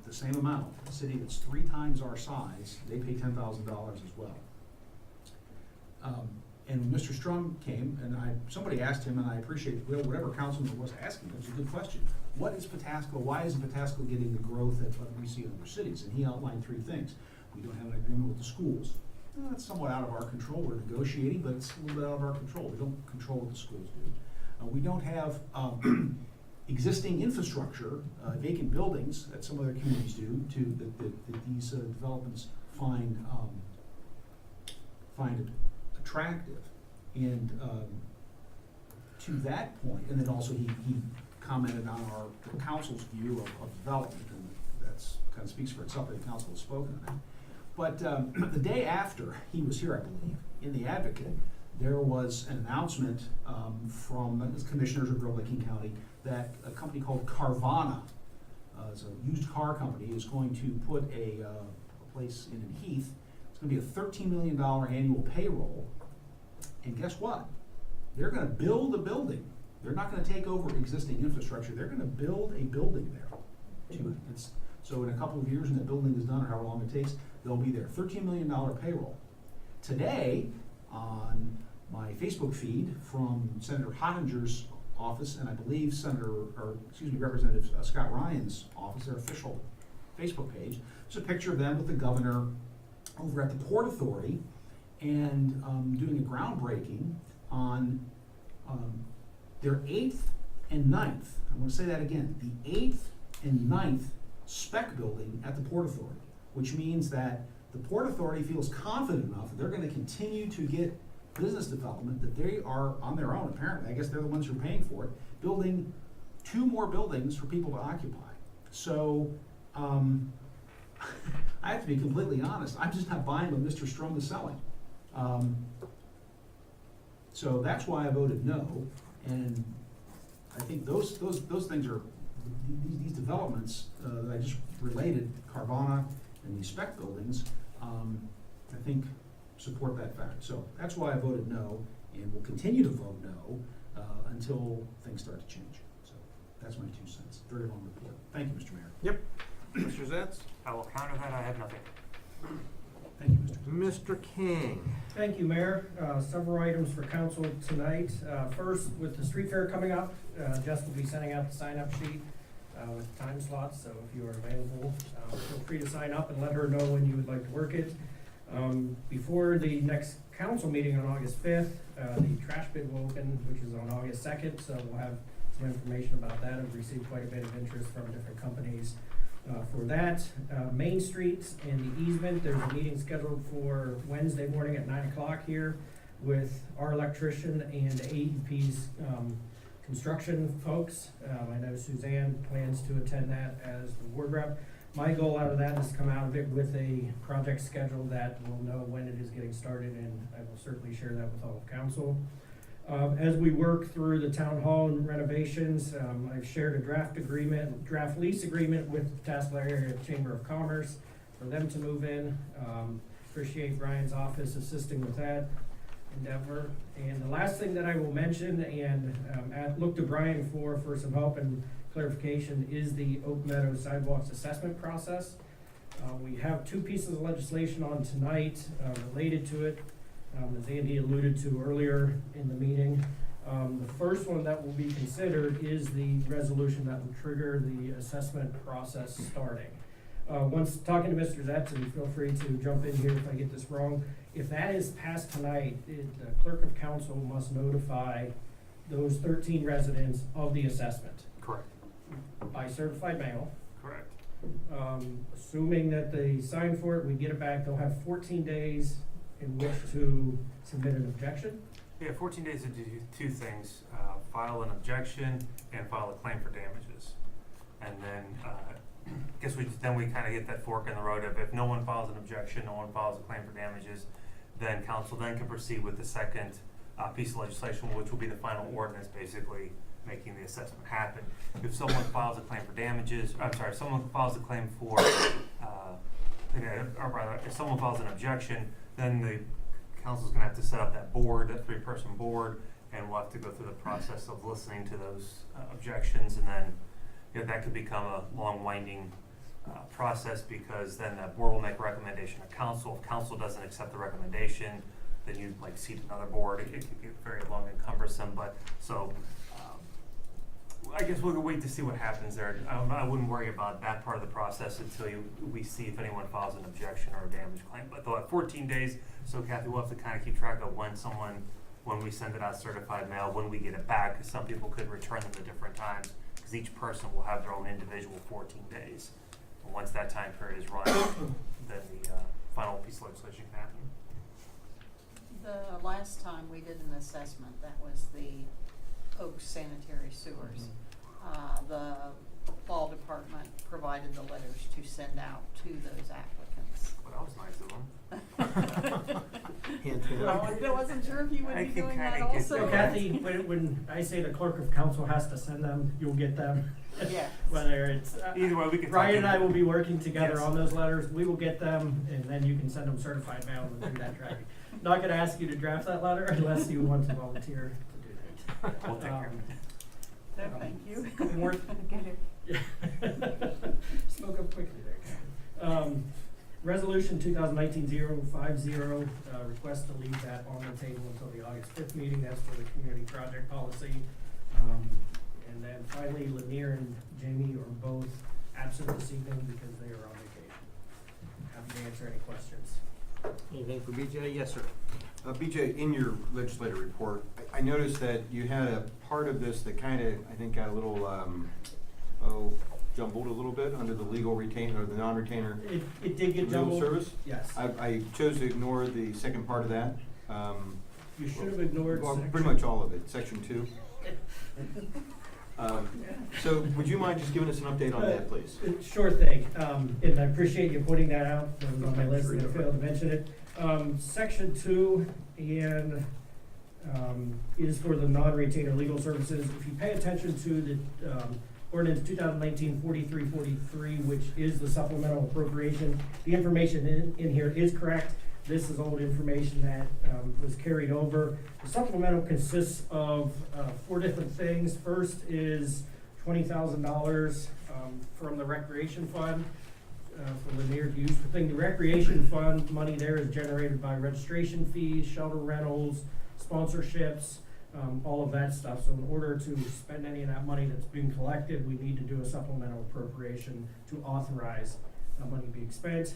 The same amount. A city that's 3 times our size, they pay $10,000 as well. And when Mr. Strum came, and somebody asked him, and I appreciate whatever councilman was asking, it was a good question. What is Pataskala? Why isn't Pataskala getting the growth that we see in other cities? And he outlined 3 things. We don't have an agreement with the schools. That's somewhat out of our control. We're negotiating, but it's a little bit out of our control. We don't control what the schools do. We don't have existing infrastructure, vacant buildings that some other communities do, that these developments find attractive. And to that point, and then also he commented on the council's view of development, and that's kind of speaks for itself that the council has spoken on that. But the day after he was here, I believe, in the Advocate, there was an announcement from the commissioners of Great Lake County that a company called Carvana, it's a used car company, is going to put a place in Heath. It's going to be a $13 million annual payroll. And guess what? They're going to build a building. They're not going to take over existing infrastructure. They're going to build a building there. So in a couple of years, when that building is done, or however long it takes, they'll be there. $13 million payroll. Today, on my Facebook feed from Senator Hottinger's office, and I believe Representative Scott Ryan's office, their official Facebook page, there's a picture of them with the governor over at the Port Authority and doing a groundbreaking on their 8th and 9th, I'm going to say that again, the 8th and 9th spec building at the Port Authority, which means that the Port Authority feels confident enough that they're going to continue to get business development, that they are on their own, apparently, I guess they're the ones who are paying for it, building 2 more buildings for people to occupy. So, I have to be completely honest, I'm just not buying what Mr. Strum is selling. So that's why I voted no, and I think those things are, these developments that I just related, Carvana and these spec buildings, I think support that fact. So that's why I voted no, and will continue to vote no until things start to change. So that's my 2 cents. Very long report. Thank you, Mr. Mayor. Yep. Mr. Zetz? I will counter that. I have nothing. Thank you, Mr. Mr. King. Thank you, Mayor. Several items for council tonight. First, with the street fair coming up, Jess will be sending out the sign-up sheet with time slots, so if you are available, feel free to sign up and let her know when you would like to work it. Before the next council meeting on August 5th, the trash bid will open, which is on August 2nd, so we'll have some information about that. I've received quite a bit of interest from different companies for that. Main Street and the easement, there's a meeting scheduled for Wednesday morning at 9 o'clock here with our electrician and AEP's construction folks. I know Suzanne plans to attend that as the ward rep. My goal out of that is to come out of it with a project schedule that will know when it is getting started, and I will certainly share that with all of council. As we work through the town hall and renovations, I've shared a draft lease agreement with the Pataskala Area Chamber of Commerce for them to move in. Appreciate Brian's office assisting with that endeavor. And the last thing that I will mention, and look to Brian for some help and clarification, is the Oak Meadow sidewalks assessment process. We have 2 pieces of legislation on tonight related to it, as Andy alluded to earlier in the meeting. The first one that will be considered is the resolution that will trigger the assessment process starting. Once talking to Mr. Zetz, and feel free to jump in here if I get this wrong, if that is passed tonight, the clerk of council must notify those 13 residents of the assessment. Correct. By certified mail. Correct. Assuming that they sign for it, we get it back, they'll have 14 days in which to submit an objection. Yeah, 14 days to do 2 things, file an objection and file a claim for damages. And then, we kind of get that fork in the road of if no one files an objection, no one files a claim for damages, then council then can proceed with the second piece of legislation, which will be the final ordinance, basically making the assessment happen. If someone files a claim for damages, if someone files a claim for, if someone files an objection, then the council's gonna have to set up that board, that 3-person board, and we'll have to go through the process of listening to those objections, and then that could become a long winding process, because then the board will make a recommendation to council. If council doesn't accept the recommendation, then you like seat another board. It could get very long and cumbersome, but so I guess we'll wait to see what happens there. I wouldn't worry about that part of the process until we see if anyone files an objection or a damage claim. But they'll have 14 days, so Kathy, we'll have to kind of keep track of when we send it out certified mail, when we get it back, because some people could return them at different times, because each person will have their own individual 14 days. And once that time period is run, then the final piece of legislation can happen. The last time we did an assessment, that was the Oaks sanitary sewers. The law department provided the letters to send out to those applicants. Well, that was nice of them. Hint, hint. I wasn't sure if you would I be can doing that kinda get also. So Kathy, when I say the clerk of council has to send them, you'll get them. Yes. Whether it's, Either way, we can. Ryan and I will be working together Yes. on those letters. We will get them, and then you can send them certified mail and do that tracking. Not gonna ask you to draft that letter unless you want to volunteer to do that. We'll take care of it. No, thank you. Couple more. Spoke up quickly there, Kathy. Resolution 2019-050, request to leave that on the table until the August 5th meeting. That's for the community project policy. And then finally, Lanier and Jamie are both absent this evening because they are on vacation. Happy to answer any questions. Anything for BJ? Yes, sir. BJ, in your legislative report, I noticed that you had a part of this that kind of, I think, got a little, jumbled a little bit under the legal retainer, or the non-retainer It did get legal jumbled. service. Yes. I chose to ignore the second part of that. You should have ignored Well, section. pretty much all of it, section 2. So would you mind just giving us an update on that, please? Sure thing, and I appreciate you pointing that out. That was on my list and I failed to mention it. Section 2 and is for the non-retainer legal services. If you pay attention to the ordinance 2019-4343, which is the supplemental appropriation, the information in here is correct. This is old information that was carried over. The supplemental consists of 4 different things. First is $20,000 from the recreation fund for Lanier to use for things. The recreation fund money there is generated by registration fees, shelter rentals, sponsorships, all of that stuff. So in order to spend any of that money that's being collected, we need to do a supplemental appropriation to authorize money being spent.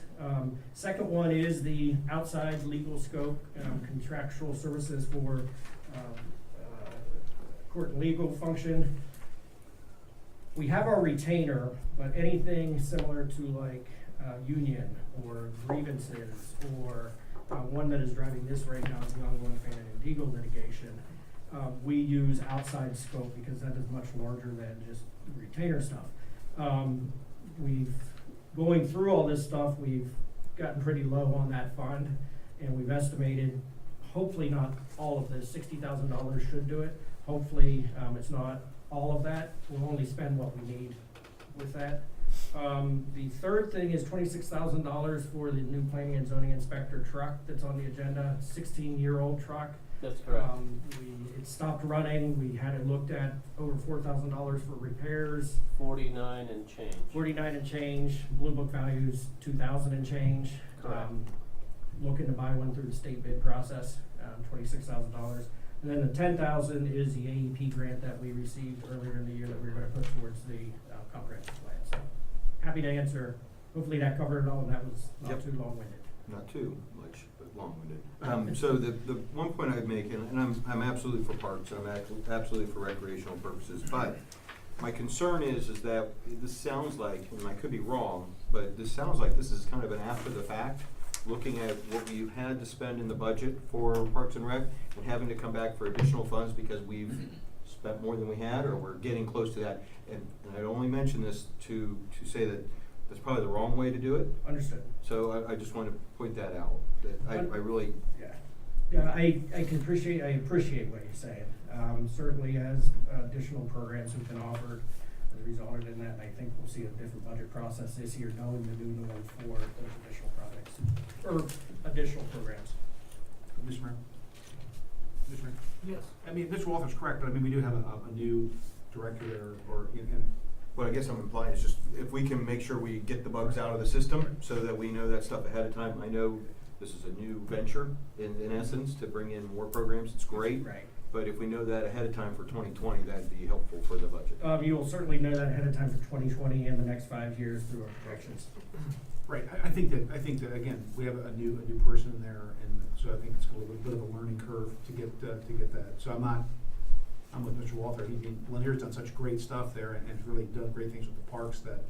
Second one is the outside legal scope, contractual services for court and legal function. We have our retainer, but anything similar to like union or grievances or one that is driving this right now is the ongoing Fannin and Deagle litigation. We use outside scope because that is much larger than just retainer stuff. Going through all this stuff, we've gotten pretty low on that fund, and we've estimated, hopefully not all of this, $60,000 should do it. Hopefully, it's not all of that. We'll only spend what we need with that. The third thing is $26,000 for the new planning and zoning inspector truck that's on the agenda, 16-year-old truck. That's correct. It stopped running. We had it looked at, over $4,000 for repairs. 49 and change. 49 and change, Blue Book values 2,000 and change. Correct. Looking to buy one through the state bid process, $26,000. And then the 10,000 is the AEP grant that we received earlier in the year that we were gonna put towards the comprehensive plan. So happy to answer. Hopefully that covered it all and that was not Yep. too long-winded. Not too much, but long-winded. So the one point I'd make, and I'm absolutely for parks, and I'm absolutely for recreational purposes, but my concern is that this sounds like, and I could be wrong, but this sounds like this is kind of an after the fact, looking at what we've had to spend in the budget for Parks and Rec and having to come back for additional funds because we've spent more than we had, or we're getting close to that. And I'd only mention this to say that that's probably the wrong way to do it. Understood. So I just want to point that out, that I really, Yeah, I can appreciate what you're saying. Certainly as additional programs have been offered as resulted in that, and I think we'll see a different budget process this year, knowing the new norm for those additional projects or additional programs. Mr. Mayor? Mr. Mayor? Yes. I mean, Mr. Walters correct, but I mean, we do have a new director there, or, What I guess I'm implying is just if we can make sure we get the bugs out of the system so that we know that stuff ahead of time. I know this is a new venture in essence to bring in more programs. It's great. Right. But if we know that ahead of time for 2020, that'd be helpful for the budget. You will certainly know that ahead of time for 2020 and the next 5 years through our projections. right, I think that, again, we have a new person in there, and so I think it's a little bit of a learning curve to get that. So I'm with Mr. Walter. Lanier's done such great stuff there and has really done great things with the parks that,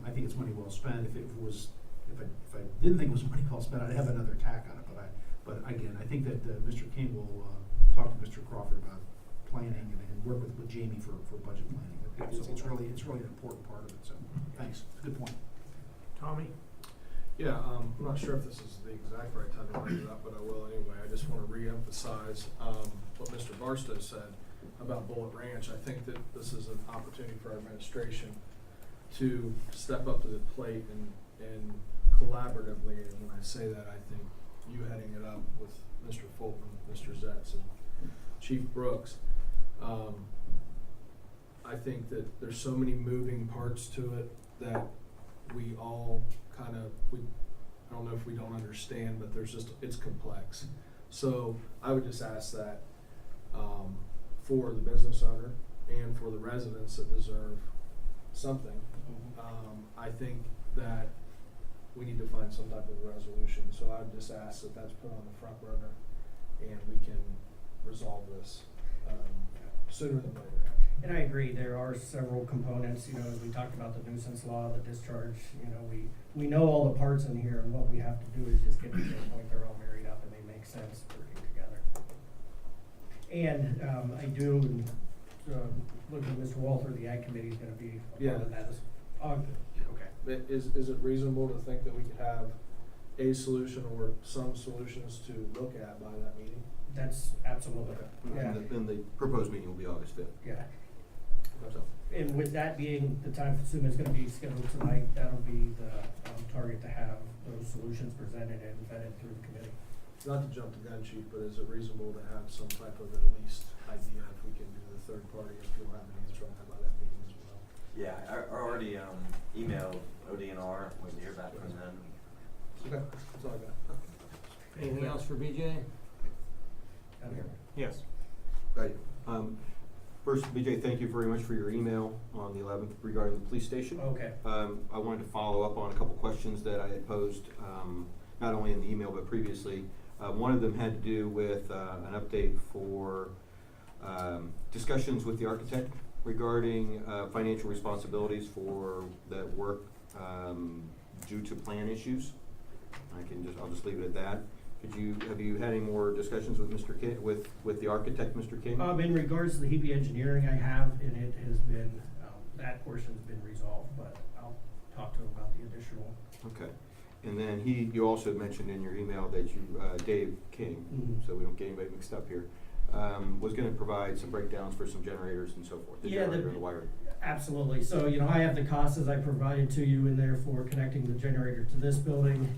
I think it's money well spent. If I didn't think it was money well spent, I'd have another tack on it, but again, I think that, Mr. King will, talk to Mr. Crawford about planning and work with Jamie for budget planning. It's really an important part of it, so, thanks, good point. Tommy? Yeah, I'm not sure if this is the exact right time to bring it up, but I will anyway. I just want to reemphasize what Mr. Barstow said about Bullet Ranch. I think that this is an opportunity for our administration to step up to the plate and collaboratively, and when I say that, I think you heading it up with Mr. Fulton, Mr. Zetz, and Chief Brooks. I think that there's so many moving parts to it that we all kind of, I don't know if we don't understand, but it's complex. So I would just ask that for the business owner and for the residents that deserve something, I think that we need to find some type of resolution. So I would just ask that that's put on the front burner and we can resolve this sooner than later. And I agree, there are several components, as we talked about the nuisance law, the discharge, we know all the parts in here, and what we have to do is just get to the point they're all married up and they make sense working together. And, I do, looking at Mr. Walter, the Ag Committee is gonna be a part of that as, okay. Is it reasonable to think that we could have a solution or some solutions to look at by that meeting? That's absolutely, yeah, And the proposed meeting will be August 5th. yeah. So, And with that being the time, assuming it's gonna be scheduled tonight, that'll be the, target to have those solutions presented and vetted through the committee. Not to jump the gun, Chief, but is it reasonable to have some type of at least idea if we can do the third party, if you'll have an answer on that by that meeting as well? Yeah, I already emailed ODNR, waiting to hear back from them. Okay, that's all I got. Anything else for BJ? Down here. Yes. Right. First, BJ, thank you very much for your email on the 11th regarding the police station. Okay. I wanted to follow up on a couple questions that I had posed, not only in the email but previously. One of them had to do with an update for discussions with the architect regarding financial responsibilities for that work due to plan issues. I'll just leave it at that. Have you had any more discussions with Mr. King, with the architect, Mr. King? In regards to the Hebe engineering, I have, and it has been, that portion's been resolved, but I'll talk to him about the additional. Okay. And then you also mentioned in your email that you, Dave King, Mhm. so we don't get anybody mixed up here, was gonna provide some breakdowns for some generators and so forth, the Yeah, generator and the wiring. Absolutely. So, I have the costs as I provided to you in there for connecting the generator to this building.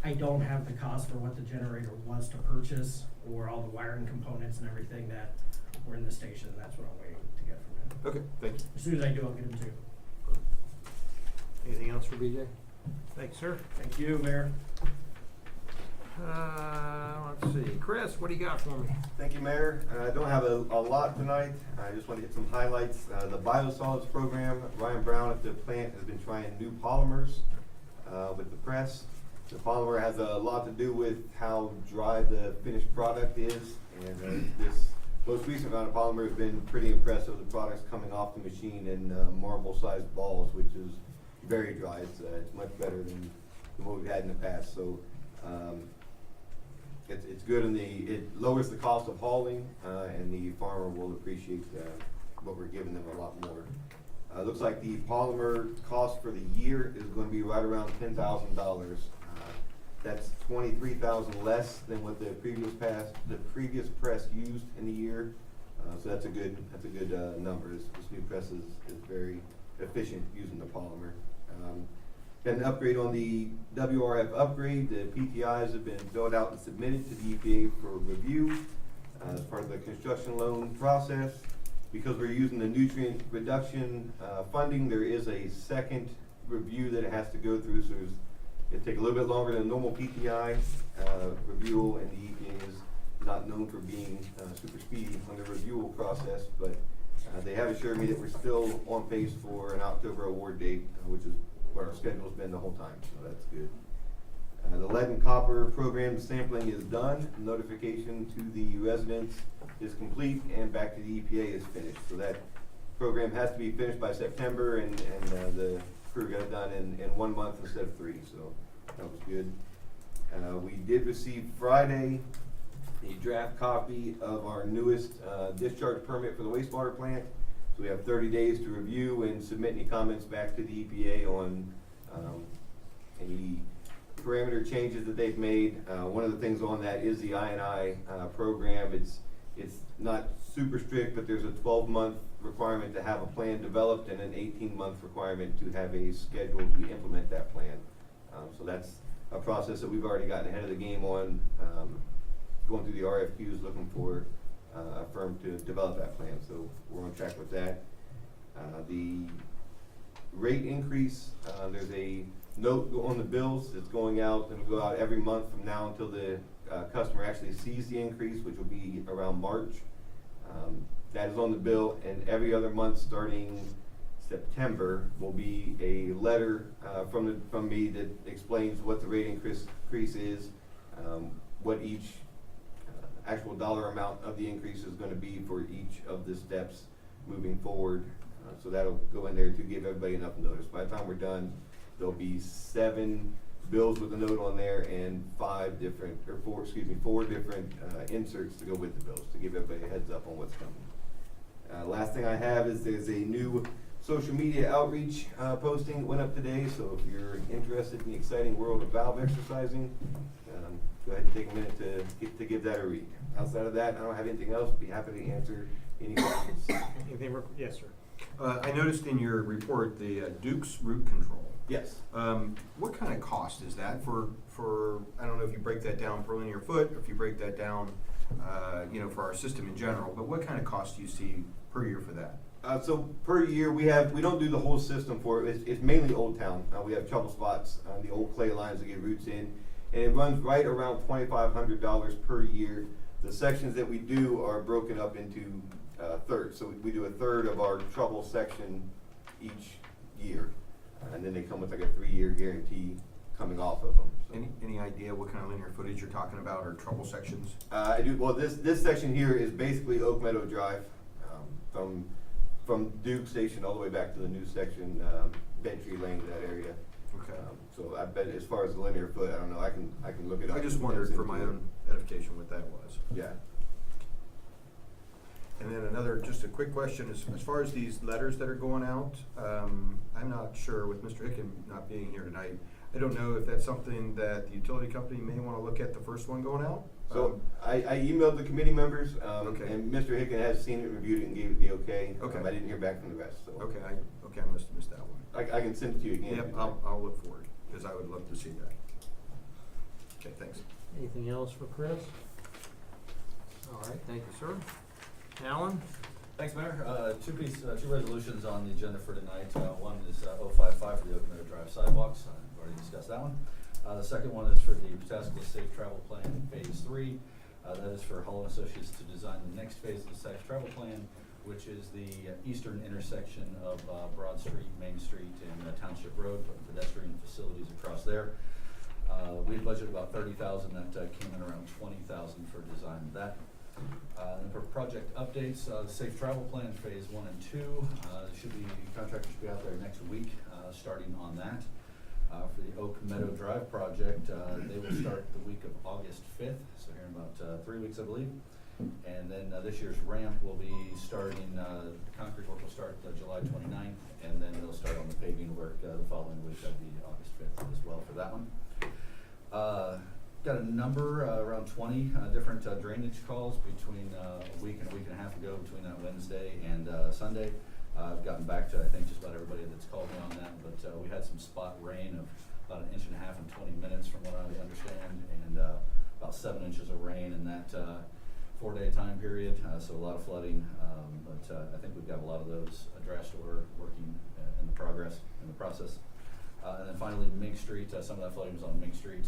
I don't have the cost for what the generator was to purchase or all the wiring components and everything that were in the station. That's what I'm waiting to get from him. Okay, thank you. As soon as I do, I'll get them to you. Anything else for BJ? Thanks, sir. Thank you, Mayor. Let's see. Chris, what do you got for me? Thank you, Mayor. I don't have a lot tonight. I just want to get some highlights. The biosolids program, Ryan Brown at the plant has been trying new polymers with the press. The polymer has a lot to do with how dry the finished product is, and this most recent round of polymer has been pretty impressive. The product's coming off the machine in marble-sized balls, which is very dry. It's much better than what we've had in the past. So it's good, and it lowers the cost of hauling, and the farmer will appreciate what we're giving them a lot more. Looks like the polymer cost for the year is going to be right around $10,000. That's $23,000 less than what the previous press used in the year. So that's a good number. This new press is very efficient using the polymer. Got an upgrade on the WRF upgrade. The PTIs have been filled out and submitted to the EPA for review. as part of the construction loan process. Because we're using the nutrient reduction funding, there is a second review that it has to go through, so it'll take a little bit longer than normal PTI review, and the EPA is not known for being super speedy on the review process, but they have assured me that we're still on pace for an October award date, which is what our schedule's been the whole time, so that's good. The lead and copper program sampling is done. Notification to the residents is complete, and back to the EPA is finished. So that program has to be finished by September, and the crew got it done in 1 month instead of 3, so that was good. We did receive Friday a draft copy of our newest discharge permit for the wastewater plant. So we have 30 days to review and submit any comments back to the EPA on any parameter changes that they've made. One of the things on that is the I&I program. It's not super strict, but there's a 12-month requirement to have a plan developed and an 18-month requirement to have a schedule to implement that plan. So that's a process that we've already gotten ahead of the game on, going through the RFQs, looking for a firm to develop that plan. So we're on track with that. The rate increase, there's a note on the bills that's going out, and will go out every month from now until the customer actually sees the increase, which will be around March. That is on the bill, and every other month starting September will be a letter from me that explains what the rate increase is, what each actual dollar amount of the increase is going to be for each of the steps moving forward. So that'll go in there to give everybody enough notice. By the time we're done, there'll be 7 bills with a note on there and 4 different inserts to go with the bills to give everybody a heads up on what's coming. Last thing I have is there's a new social media outreach posting that went up today. So if you're interested in the exciting world of valve exercising, go ahead and take a minute to give that a read. Outside of that, I don't have anything else. Be happy to answer any questions. Yes, sir. I noticed in your report the Duke's root control. Yes. What kind of cost is that for, I don't know if you break that down per linear foot, or if you break that down, for our system in general, but what kind of cost do you see per year for that? So per year, we don't do the whole system for it. It's mainly Old Town. We have trouble spots on the old clay lines that get roots in, and it runs right around $2,500 per year. The sections that we do are broken up into thirds. So we do a third of our trouble section each year, and then they come with like a 3-year guarantee coming off of them. So. Any idea what kind of linear footage you're talking about, or trouble sections? I do. Well, this section here is basically Oak Meadow Drive, from Duke Station all the way back to the new section, Bentry Lane, that area. Okay. So I bet as far as the linear foot, I don't know. I can look it up. I just wondered for my own edification what that was. Yeah. And then just a quick question, as far as these letters that are going out, I'm not sure, with Mr. Hicken not being here tonight, I don't know if that's something that the utility company may want to look at, the first one going out? So I emailed the committee members, Okay. and Mr. Hicken has seen it, reviewed it, and gave it the okay. Okay. I didn't hear back from the rest, so. Okay, I must have missed that one. I can send it to you again. Yep, I'll look for it, because I would love to see that. Okay, thanks. Anything else for Chris? All right, thank you, sir. Alan? Thanks, Mayor. Two resolutions on the agenda for tonight. One is 055 for the Oak Meadow Drive sidewalks. I've already discussed that one. The second one is for the Pataskala Safe Travel Plan Phase 3. That is for Hull & Associates to design the next phase of the Safe Travel Plan, which is the eastern intersection of Broad Street, Main Street, and Township Road, putting pedestrian facilities across there. We budgeted about $30,000. That came in around $20,000 for design of that. And for project updates, the Safe Travel Plan Phase 1 and 2, contractors should be out there next week, starting on that. For the Oak Meadow Drive project, they will start the week of August 5th, so here in about 3 weeks, I believe. And then this year's ramp will be starting, concrete work will start July 29th, and then they'll start on the paving work the following week, that'll be August 5th as well for that one. Got a number, around 20 different drainage calls between a week and a half ago, between that Wednesday and Sunday. I've gotten back to, I think, just about everybody that's called me on that, but we had some spot rain of about 1.5 inches in 20 minutes from what I understand, and about 7 inches of rain, and that 4-day time period, so a lot of flooding, but I think we've got a lot of those addressed or working in the process. And then finally, Mink Street, some of that flooding was on Mink Street.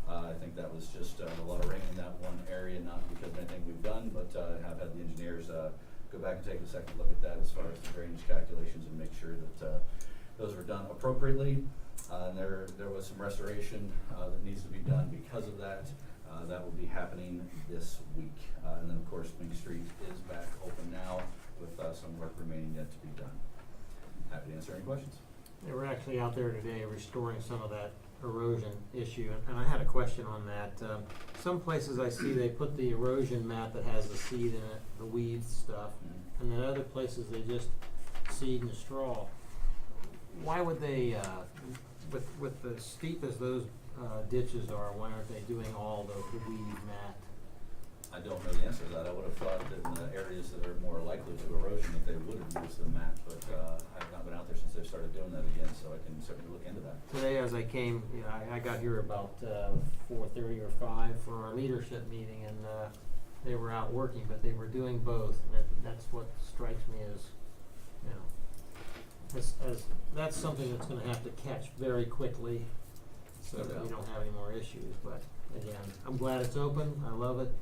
I think that was just a lot of rain in that one area, not because of anything we've done, but have had the engineers go back and take a second look at that as far as the drainage calculations and make sure that those were done appropriately. And there was some restoration that needs to be done because of that. That will be happening this week. And then, of course, Mink Street is back open now with some work remaining yet to be done. Happy to answer any questions. They were actually out there today restoring some of that erosion issue, and I had a question on that. Some places I see they put the erosion mat that has the seed in it, the weeds stuff, and then other places they just seed and straw. Why would they, with the steep as those ditches are, why aren't they doing all the weed mat? I don't know the answer to that. I would have thought that in the areas that are more likely to erosion that they would have used the mat, but I've not been out there since they've started doing that again, so I can certainly look into that. Today as I came, you know, I got here about 4:30 or 5 for our leadership meeting, and they were out working, but they were doing both, and that's what strikes me as, you know, as that's something that's gonna have to catch very quickly so that we don't have any more issues. But again, I'm glad it's open. I love it.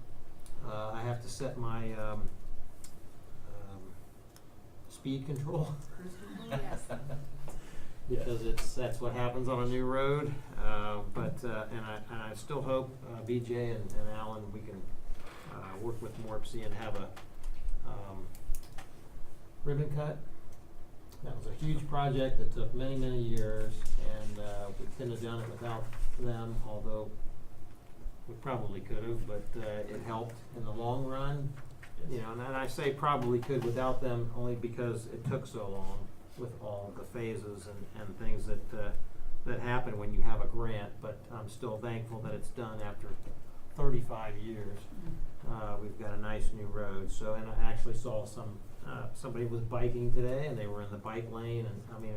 I have to set my speed control Yes. because that's what happens on a new road. But I still hope BJ and Alan, we can work with Morpsey and have a ribbon cut. That was a huge project that took many, many years, and we couldn't have done it without them, although we probably could have, but it helped in the long run. You know, and I say probably could without them only because it took so long with all the phases and things that happen when you have a grant. But I'm still thankful that it's done after 35 years. We've got a nice new road. So, and I actually saw somebody was biking today, and they were in the bike lane, and I mean,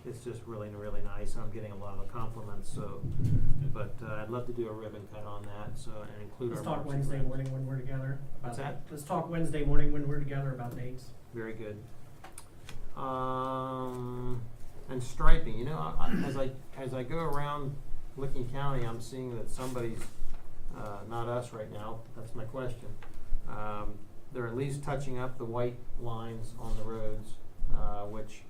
it's just really, really nice. I'm getting a lot of compliments. So, but I'd love to do a ribbon cut on that. So, and include Let's our talk Morpsey Wednesday friends. morning when we're together. What's that? Let's talk Wednesday morning when we're together about dates. Very good. And striping, you know, as I go around Licking County, I'm seeing that somebody's, not us right now, that's my question. They're at least touching up the white lines on the roads, which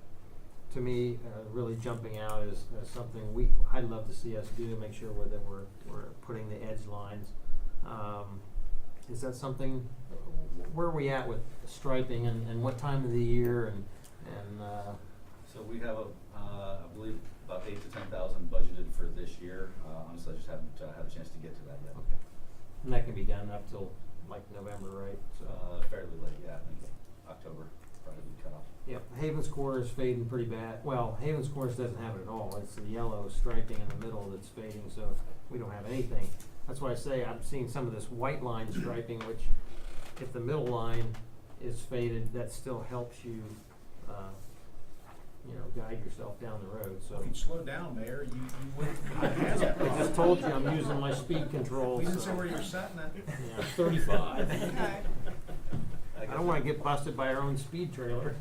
to me, really jumping out as something I'd love to see us do, make sure that we're putting the edge lines. Is that something, where are we at with striping and what time of the year and So we have I believe about 8,000 to 10,000 budgeted for this year. Honestly, I just haven't had a chance to get to that yet. okay. And that can be done up till like November, right? So Fairly late, yeah, I think October probably be cut off. yeah, Havens Corner is fading pretty bad. Well, Havens Corner doesn't have it at all. It's the yellow striping in the middle that's fading, so we don't have anything. That's why I say I'm seeing some of this white line striping, which if the middle line is faded, that still helps you, you know, guide yourself down the road. So If you'd slow down, Mayor, you wouldn't. I just told you I'm using my speed control. We didn't so- say where you're setting it. Yeah, 35. Okay. I don't want to get busted by our own speed trailer.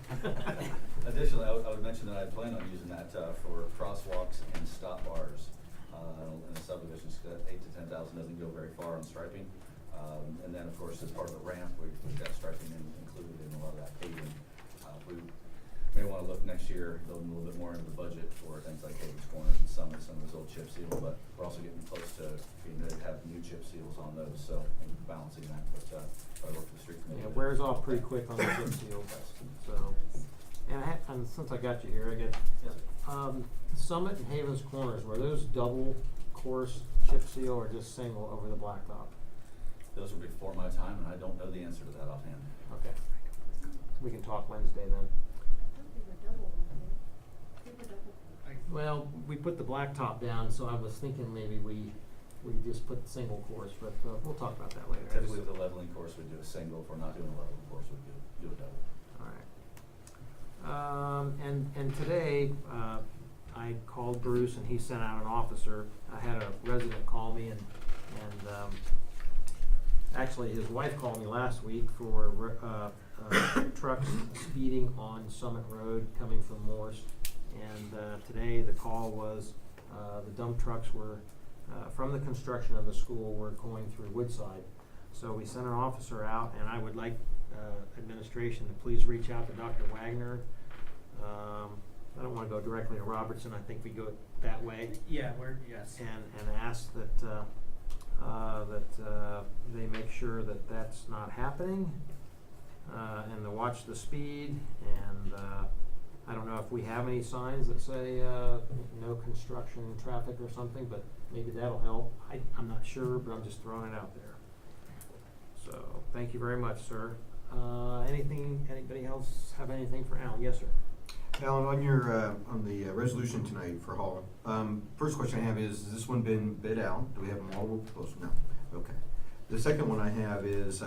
Additionally, I would mention that I plan on using that for crosswalks and stop bars in the subdivisions. 8,000 to 10,000 doesn't go very far on striping. And then, of course, as part of the ramp, we've got striping included in a lot of that paving. We may want to look next year, build a little bit more into the budget for things like Havens Corners and some of those old chip seals, but we're also getting close to being ready to have new chip seals on those, so I'm balancing that, but I work for the street committee. Yeah, it wears off pretty quick on the chip seal. So, and since I got you here, I get Yes, sir. Summit and Havens Corners. Were those double course chip seal or just single over the blacktop? Those were before my time, and I don't know the answer to that offhand. Okay, we can talk Wednesday then. Well, we put the blacktop down, so I was thinking maybe we just put the single course, but we'll talk about that later. Typically with a leveling course, we do a single. If we're not doing a leveling course, we do a double. All right. And today, I called Bruce and he sent out an officer. I had a resident call me and Actually, his wife called me last week for trucks speeding on Summit Road coming from Morse. And today the call was the dump trucks were from the construction of the school were going through Woodside. So we sent an officer out, and I would like administration to please reach out to Dr. Wagner. I don't want to go directly to Robertson. I think we go that way. Yeah, yes. And ask that they make sure that that's not happening, and to watch the speed. And I don't know if we have any signs that say no construction traffic or something, but maybe that'll help. I'm not sure, but I'm just throwing it out there. So thank you very much, sir. Anybody else have anything for Alan? Yes, sir. Alan, on your, on the resolution tonight for Hall, first question I have is, has this one been bid out? Do we have them all proposed? No. Okay. The second one I have is,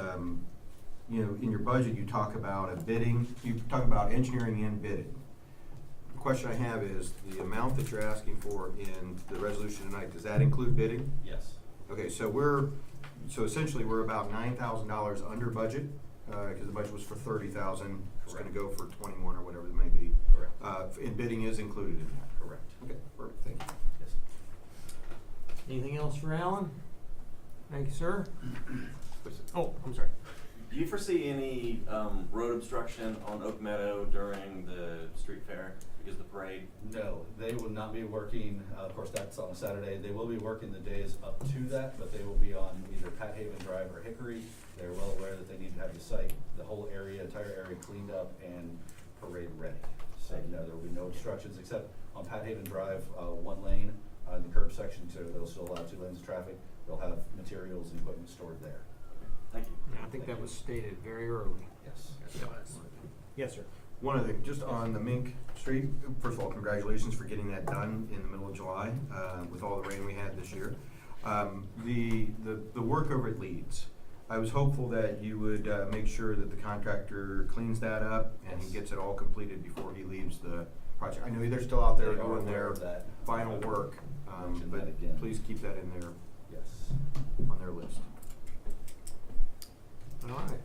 you know, in your budget, you talk about you talk about engineering and bidding. The question I have is, the amount that you're asking for in the resolution tonight, does that include bidding? Yes. Okay, so essentially we're about $9,000 under budget, because the budget was for 30,000. It's gonna go for 21 or whatever it may be. Correct. And bidding is included in that. Correct. Okay, perfect, thank you. Yes. Anything else for Alan? Thank you, sir. Oh, I'm sorry. Do you foresee any road obstruction on Oak Meadow during the street fair because of the parade? No, they will not be working, of course, that's on a Saturday. They will be working the days up to that, but they will be on either Pat Haven Drive or Hickory. They're well aware that they need to have the site, the whole area, entire area cleaned up and parade ready. So no, there will be no obstructions except on Pat Haven Drive, one lane, in the curb section, so they'll still allow 2 lanes of traffic. They'll have materials and equipment stored there. Thank you. Yeah, I think that was stated very early. Yes. Yes, sir. One other thing, just on the Mink Street, first of all, congratulations for getting that done in the middle of July, with all the rain we had this year. The work over at Leeds, I was hopeful that you would make sure that the contractor cleans that up and he gets it all completed before he leaves the project. I know they're still out there They are doing aware their of that. final work, Mention but that again. please keep that in there, Yes. on their list. All right.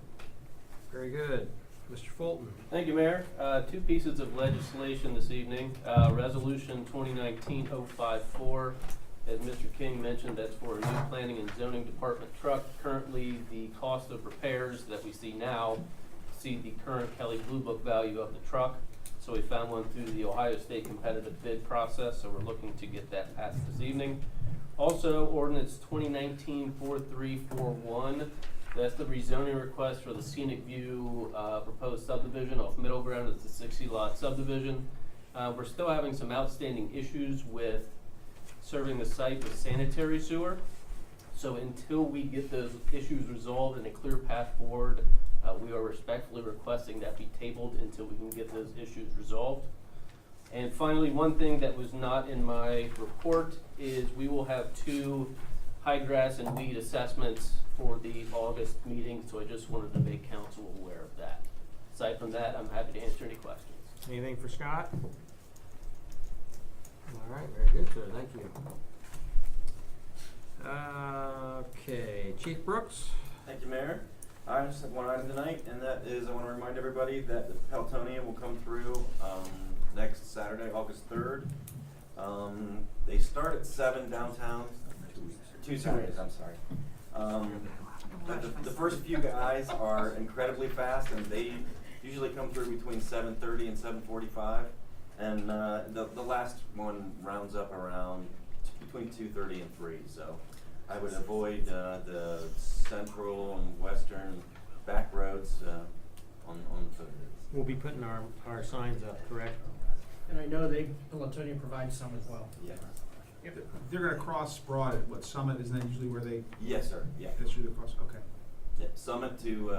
Very good. Mr. Fulton. Thank you, Mayor. 2 pieces of legislation this evening. Resolution 2019-054. As Mr. King mentioned, that's for a new planning and zoning department truck. Currently, the cost of repairs that we see now exceed the current Kelly Blue Book value of the truck. So we found one through the Ohio State competitive bid process, so we're looking to get that passed this evening. Also, ordinance 2019-4341. That's the rezoning request for the Scenic View proposed subdivision off Middle Ground. It's a 60-lot subdivision. We're still having some outstanding issues with serving the site with sanitary sewer. So until we get those issues resolved and a clear path forward, we are respectfully requesting that be tabled until we can get those issues resolved. And finally, one thing that was not in my report is we will have 2 high grass and weed assessments for the August meeting, so I just wanted to make council aware of that. Aside from that, I'm happy to answer any questions. Anything for Scott? All right, very good, sir. Thank you. Okay, Chief Brooks. Thank you, Mayor. I just have one item tonight, and that is I want to remind everybody that the Peltonian will come through next Saturday, August 3rd. They start at 7 downtown. 2 Saturdays, I'm sorry. The first few guys are incredibly fast, and they usually come through between 7:30 and 7:45. And the last one rounds up around between 2:30 and 3. So I would avoid the central and western back roads on the foot. We'll be putting our signs up, correct? And I know Pelletonian provides some as well. Yeah. They're gonna cross Broad at what, Summit, isn't that usually where they? Yes, sir. Yeah. That's usually across, okay. Yeah. Summit to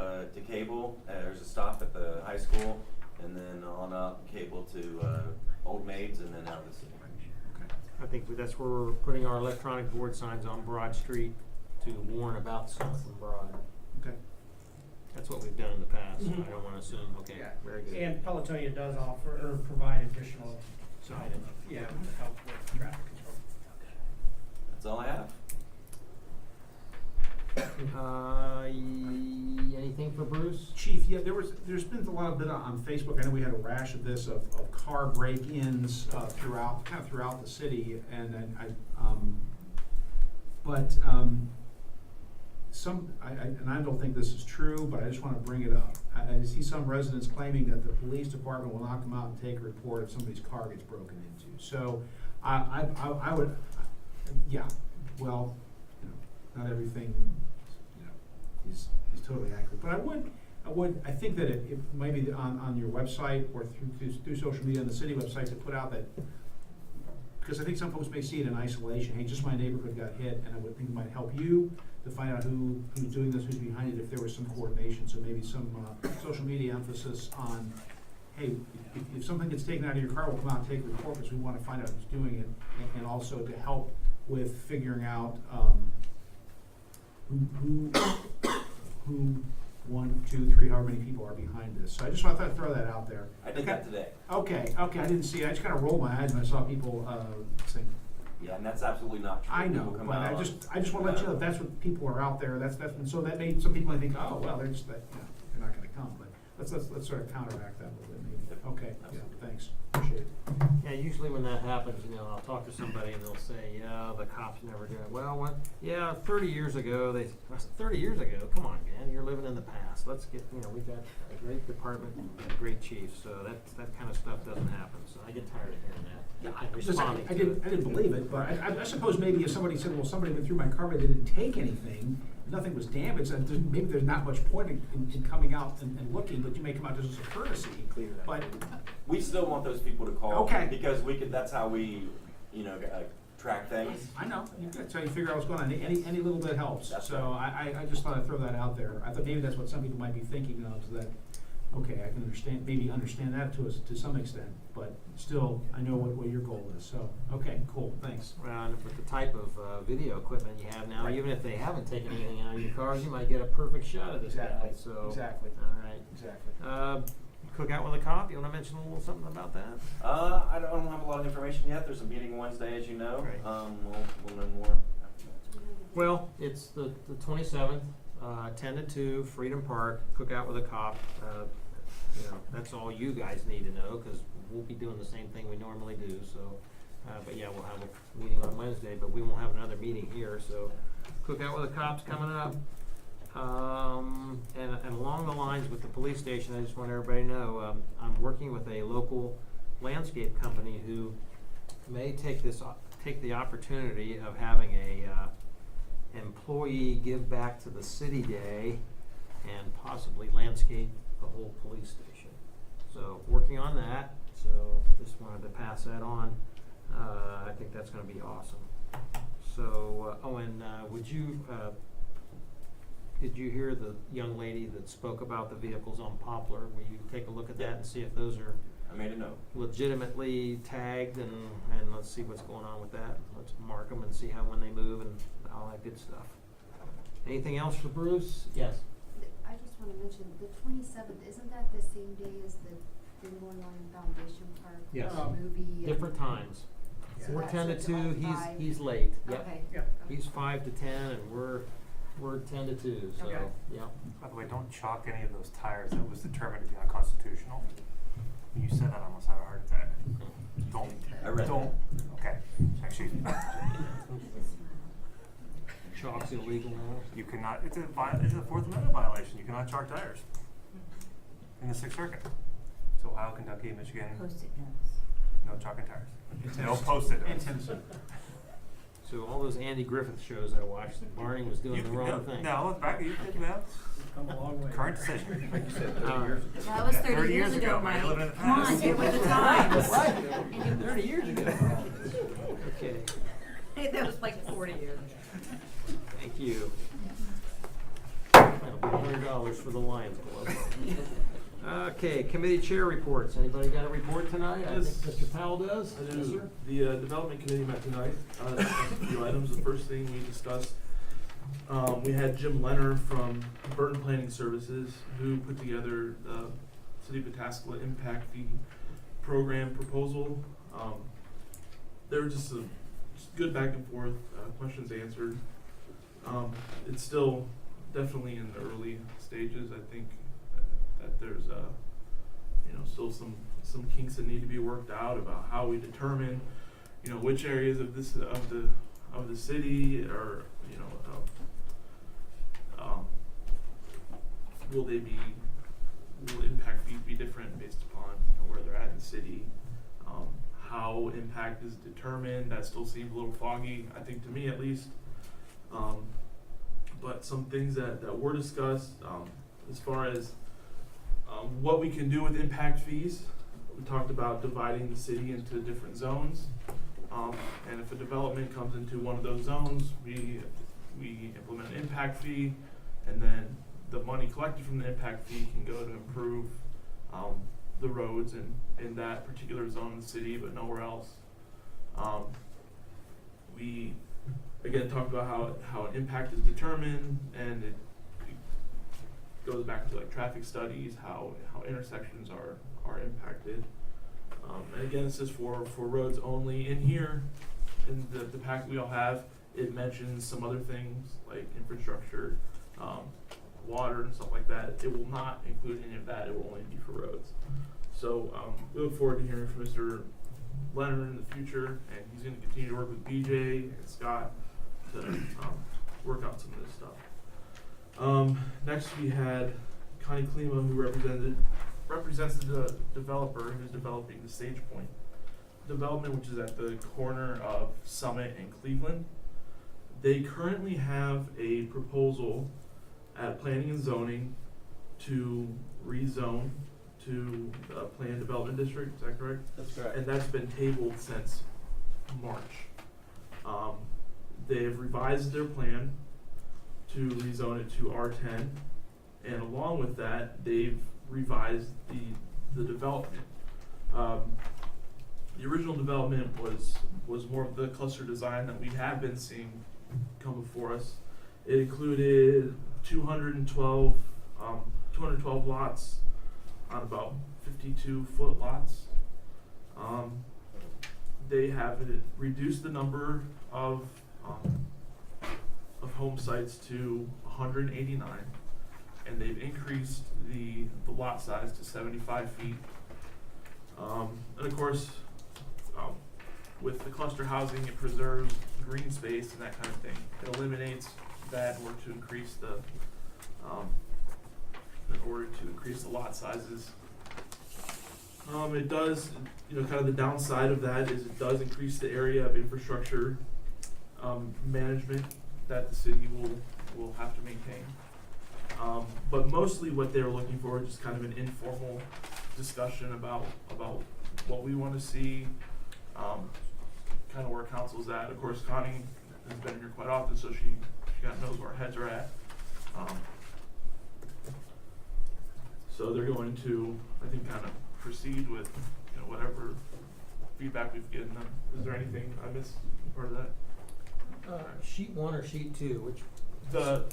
Cable. There's a stop at the high school, and then on up Cable to Old Maids, and then out of the city. Okay. I think that's where we're putting our electronic board signs on Broad Street to warn about Summit and Broad. Okay. That's what we've done in the past. Mhm. I don't want to assume. Okay, Yeah. very good. And Pelletonian does offer or provide additional Signage. Yeah, to help with traffic control. That's all I have. Anything for Bruce? Chief, yeah, there's been a lot of bit on Facebook. I know we had a rash of this, of car break-ins throughout the city, and then and I don't think this is true, but I just want to bring it up. I see some residents claiming that the police department will not come out and take a report if somebody's car gets broken into. So I would, yeah, well, not everything, is totally accurate. But I think that if maybe on your website or through social media on the city website to put out that, because I think some folks may see it in isolation. Hey, just my neighborhood got hit, and I would think it might help you to find out who's doing this, who's behind it, if there was some coordination. So maybe some social media emphasis on, hey, if something gets taken out of your car, we'll come out and take a report because we want to find out who's doing it, and also to help with figuring out who 1, 2, 3, however many people are behind this. So I just thought I'd throw that out there. I did that today. Okay, I didn't see it. I just kind of rolled my eyes when I saw people saying, Yeah, and that's absolutely not true. I know, People come but out I just want to let you know that's what people are out there. And so that made some people think, oh well, they're just they're not going to come. But let's sort of counteract that a little bit, maybe. Okay, yeah, thanks, appreciate it. Yeah, usually when that happens, I'll talk to somebody and they'll say, yeah, the cops never do it. Well, 30 years ago, 30 years ago, come on, man, you're living in the past. Let's get, we've got a great department and a great chief, so that kind of stuff doesn't happen. So I get tired of hearing that. And I didn't believe it, but I suppose maybe if somebody said, well, somebody went through my car, but they didn't take anything, nothing was damaged, and maybe there's not much point in coming out and looking, but you may come out just as a courtesy. But we still want those people to call. Okay. Because that's how we, track things. I know, that's how you figure out what's going on. Any little bit helps. That's So I just thought I'd throw that out there. I thought maybe that's what some people might be thinking of, so that, okay, I can understand that to some extent, but still, I know what your goal is. So, okay, cool, thanks. And with the type of video equipment you have now, Right. even if they haven't taken anything out of your cars, you might get a perfect shot of this guy. So Exactly. all right. Exactly. Cookout with a cop. You want to mention a little something about that? I don't have a lot of information yet. There's a meeting Wednesday, as you know. Right. We'll know more after that. Well, it's the 27th, 10 to 2, Freedom Park, Cookout with a Cop. That's all you guys need to know because we'll be doing the same thing we normally do. So, but yeah, we'll have a meeting on Wednesday, but we won't have another meeting here. So, Cookout with the Cop's coming up. And along the lines with the police station, I just want everybody to know I'm working with a local landscape company who may take the opportunity of having a employee give back to the city day and possibly landscape the whole police station. So working on that. So just wanted to pass that on. I think that's going to be awesome. So would you? Did you hear the young lady that spoke about the vehicles on Poplar? Will you take a look at that and see if those are I made a note. legitimately tagged and let's see what's going on with that. Let's mark them and see when they move and all that good stuff. Anything else for Bruce? Yes. I just wanna mention, the 27th, isn't that the same day as the thing going on in Foundation Park? Yes. Movie and- Different times. So We're that's 10 to at 2. about He's 5? late. Yep. Okay. Yep. He's 5 to 10 and we're 10 to 2. So Okay. yeah. By the way, don't chalk any of those tires. That was determined to be unconstitutional. When you said that, I almost had a heart attack. I read Don't. Okay. Actually, Chalk's illegal now. you cannot. It's a Fourth Amendment violation. You cannot chalk tires in the Sixth Circuit. So Ohio, Kentucky, Michigan, Post-it notes. no chalking tires. No Post-it notes. So all those Andy Griffith shows I watched, Barney was doing the wrong thing. No, back you could have Come a long way. current decision. Like you said, 30 years ago. That was 30 30 years years ago, ago, man. Mike. You live in the Come on, past. get with the times. What? 30 years ago. Okay, That was like 40 years ago. thank you. That'll be $100 for the Lions Club. Okay, committee chair reports. Anybody got a report tonight? I Yes. think Mr. Powell does. I Yes, do. sir. The development committee met tonight. Discussed a few items. The first thing we discussed, we had Jim Leonard from Burton Planning Services who put together the City of Pataskala Impact Fee Program proposal. There were just good back and forth, questions answered. It's still definitely in the early stages. I think that there's still some kinks that need to be worked out about how we determine, which areas of the city are, will impact fees be different based upon where they're at in the city? How impact is determined, that still seems a little foggy, I think, to me at least. But some things that were discussed, as far as what we can do with impact fees. We talked about dividing the city into different zones. And if a development comes into one of those zones, we implement an impact fee, and then the money collected from the impact fee can go to improve the roads in that particular zone of the city, but nowhere else. We again talked about how an impact is determined, and it goes back to like traffic studies, how intersections are impacted. And again, this is for roads only. In here, in the packet we all have, it mentions some other things like infrastructure, water and stuff like that. It will not include any of that. It will only be for roads. So we look forward to hearing from Mr. Leonard in the future, and he's going to continue to work with BJ and Scott to work out some of this stuff. Next we had Connie Klima, who represents the developer who's developing the Sage Point development, which is at the corner of Summit and Cleveland. They currently have a proposal at Planning and Zoning to rezone to the Planned Development District. Is that correct? That's correct. And that's been tabled since March. They've revised their plan to rezone it to R10, and along with that, they've revised the development. The original development was more of the cluster design that we have been seeing come before us. It included 212 lots on about 52-foot lots. They have reduced the number of home sites to 189, and they've increased the lot size to 75 feet. And of course, with the cluster housing, it preserves green space and that kind of thing. It eliminates that in order to increase the lot sizes. It does, kind of the downside of that is it does increase the area of infrastructure management that the city will have to maintain. But mostly what they're looking for is just kind of an informal discussion about what we want to see, kind of where council's at. Of course, Connie has been here quite often, so she kind of knows where our heads are at. So they're going to, I think, kind of proceed with whatever feedback we've given them. Is there anything I missed part of that? Sheet 1 or sheet 2, which? The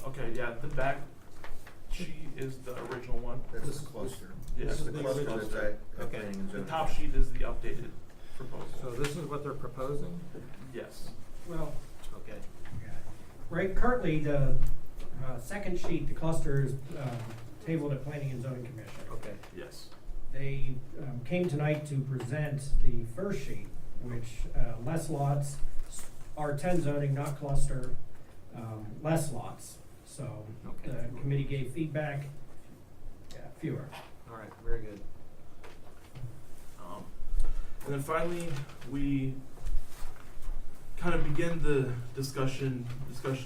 back sheet is the original one. That's the cluster. Yeah, This is the the cluster. original. Okay. Okay. The top sheet is the updated proposal. So this is what they're proposing? Yes. Well, Okay. right, currently, the second sheet, the cluster is tabled at Planning and Zoning Commission. Okay. Yes. They came tonight to present the first sheet, which less lots, R10 zoning, not cluster, less lots. So Okay. the committee gave feedback, fewer. All right, very good. And then finally, we kind of begin the discussion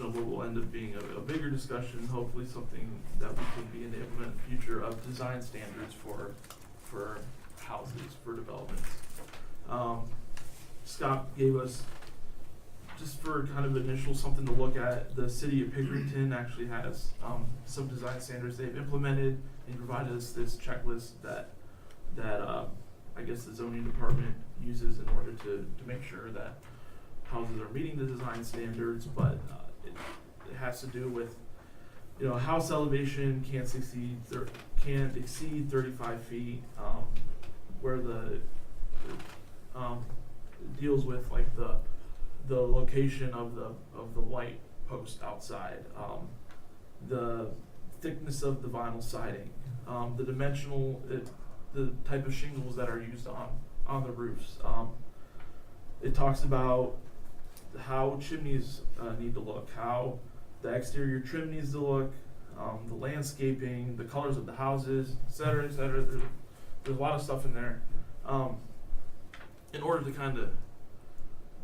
of what will end up being a bigger discussion, hopefully something that we can be in the implement future of design standards for houses, for developments. Scott gave us, just for kind of initial something to look at, the city of Pickerington actually has some design standards they've implemented and provided us this checklist that I guess the zoning department uses in order to make sure that houses are meeting the design standards, but it has to do with, house elevation can't exceed 35 feet, where the deals with like the location of the light post outside, the thickness of the vinyl siding, the dimensional, the type of shingles that are used on the roofs. It talks about how chimneys need to look, how the exterior trim needs to look, the landscaping, the colors of the houses, et cetera, et cetera. There's a lot of stuff in there. In order to kind of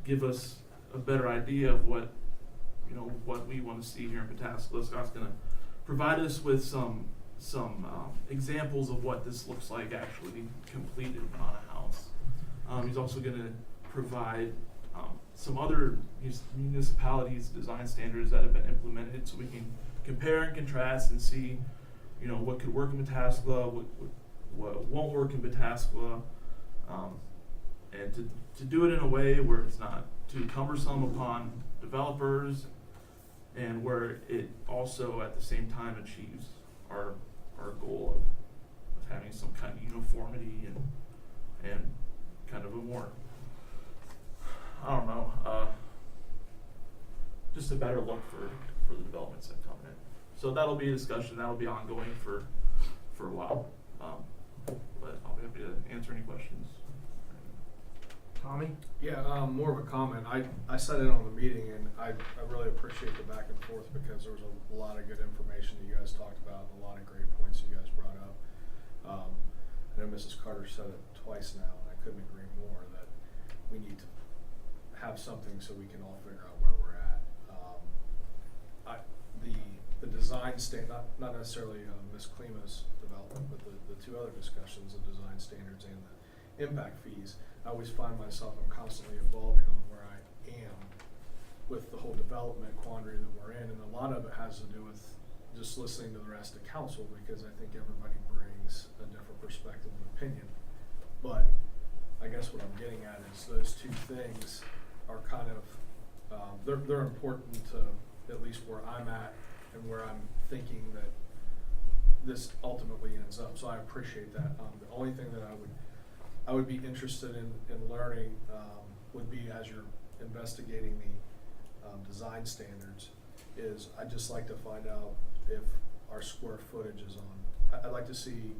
give us a better idea of what we want to see here in Pataskala, Scott's going to provide us with some examples of what this looks like actually completed on a house. He's also going to provide some other municipalities' design standards that have been implemented, so we can compare and contrast and see, what could work in Pataskala, what won't work in Pataskala, and to do it in a way where it's not too cumbersome upon developers, and where it also at the same time achieves our goal of having some kind of uniformity and kind of a more, I don't know, just a better look for the developments that come in. So that'll be a discussion, that'll be ongoing for a while. But I'll be happy to answer any questions. Tommy? Yeah, more of a comment. I sat in on the meeting, and I really appreciate the back and forth, because there was a lot of good information that you guys talked about, and a lot of great points you guys brought up. I know Mrs. Carter said it twice now, and I couldn't agree more, that we need to have something so we can all figure out where we're at. The design not necessarily Ms. Klima's development, but the two other discussions, the design standards and the impact fees. I always find myself, I'm constantly evolving on where I am with the whole development quandary that we're in, and a lot of it has to do with just listening to the rest of council, because I think everybody brings a different perspective and opinion. But I guess what I'm getting at is those two things are kind of, they're important to at least where I'm at and where I'm thinking that this ultimately ends up. So I appreciate that. The only thing that I would be interested in learning would be, as you're investigating the design standards, is I'd just like to find out if our square footage is on. I'd like to see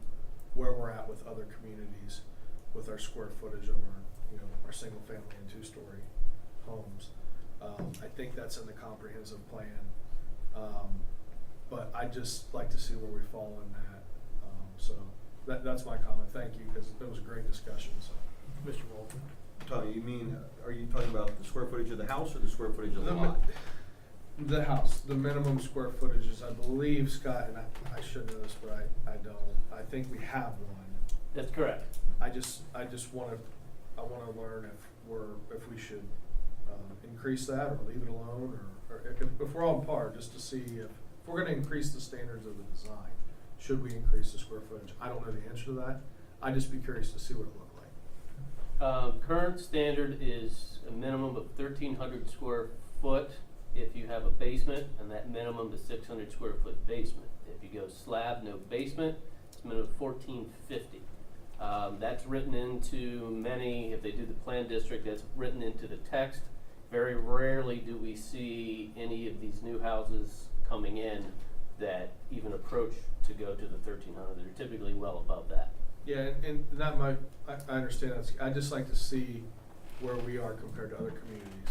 where we're at with other communities with our square footage of our single family and two-story homes. I think that's in the comprehensive plan, but I'd just like to see where we fall in that. So that's my comment. Thank you, because it was a great discussion. So, Mr. Walton. Tony, are you talking about the square footage of the house or the square footage of the lot? The house, the minimum square footage is, I believe, Scott, and I should know this, but I don't. I think we have one. That's correct. I just want to learn if we should increase that or leave it alone, or if we're on par, just to see if we're going to increase the standards of the design, should we increase the square footage? I don't know the answer to that. I'd just be curious to see what it looked like. Current standard is a minimum of 1,300 square foot if you have a basement, and that minimum is 600 square foot basement. If you go slab, no basement, it's minimum 1,450. That's written into many, if they do the plan district, that's written into the text. Very rarely do we see any of these new houses coming in that even approach to go to the 1,300. They're typically well above that. Yeah, and that might, I understand that. I'd just like to see where we are compared to other communities.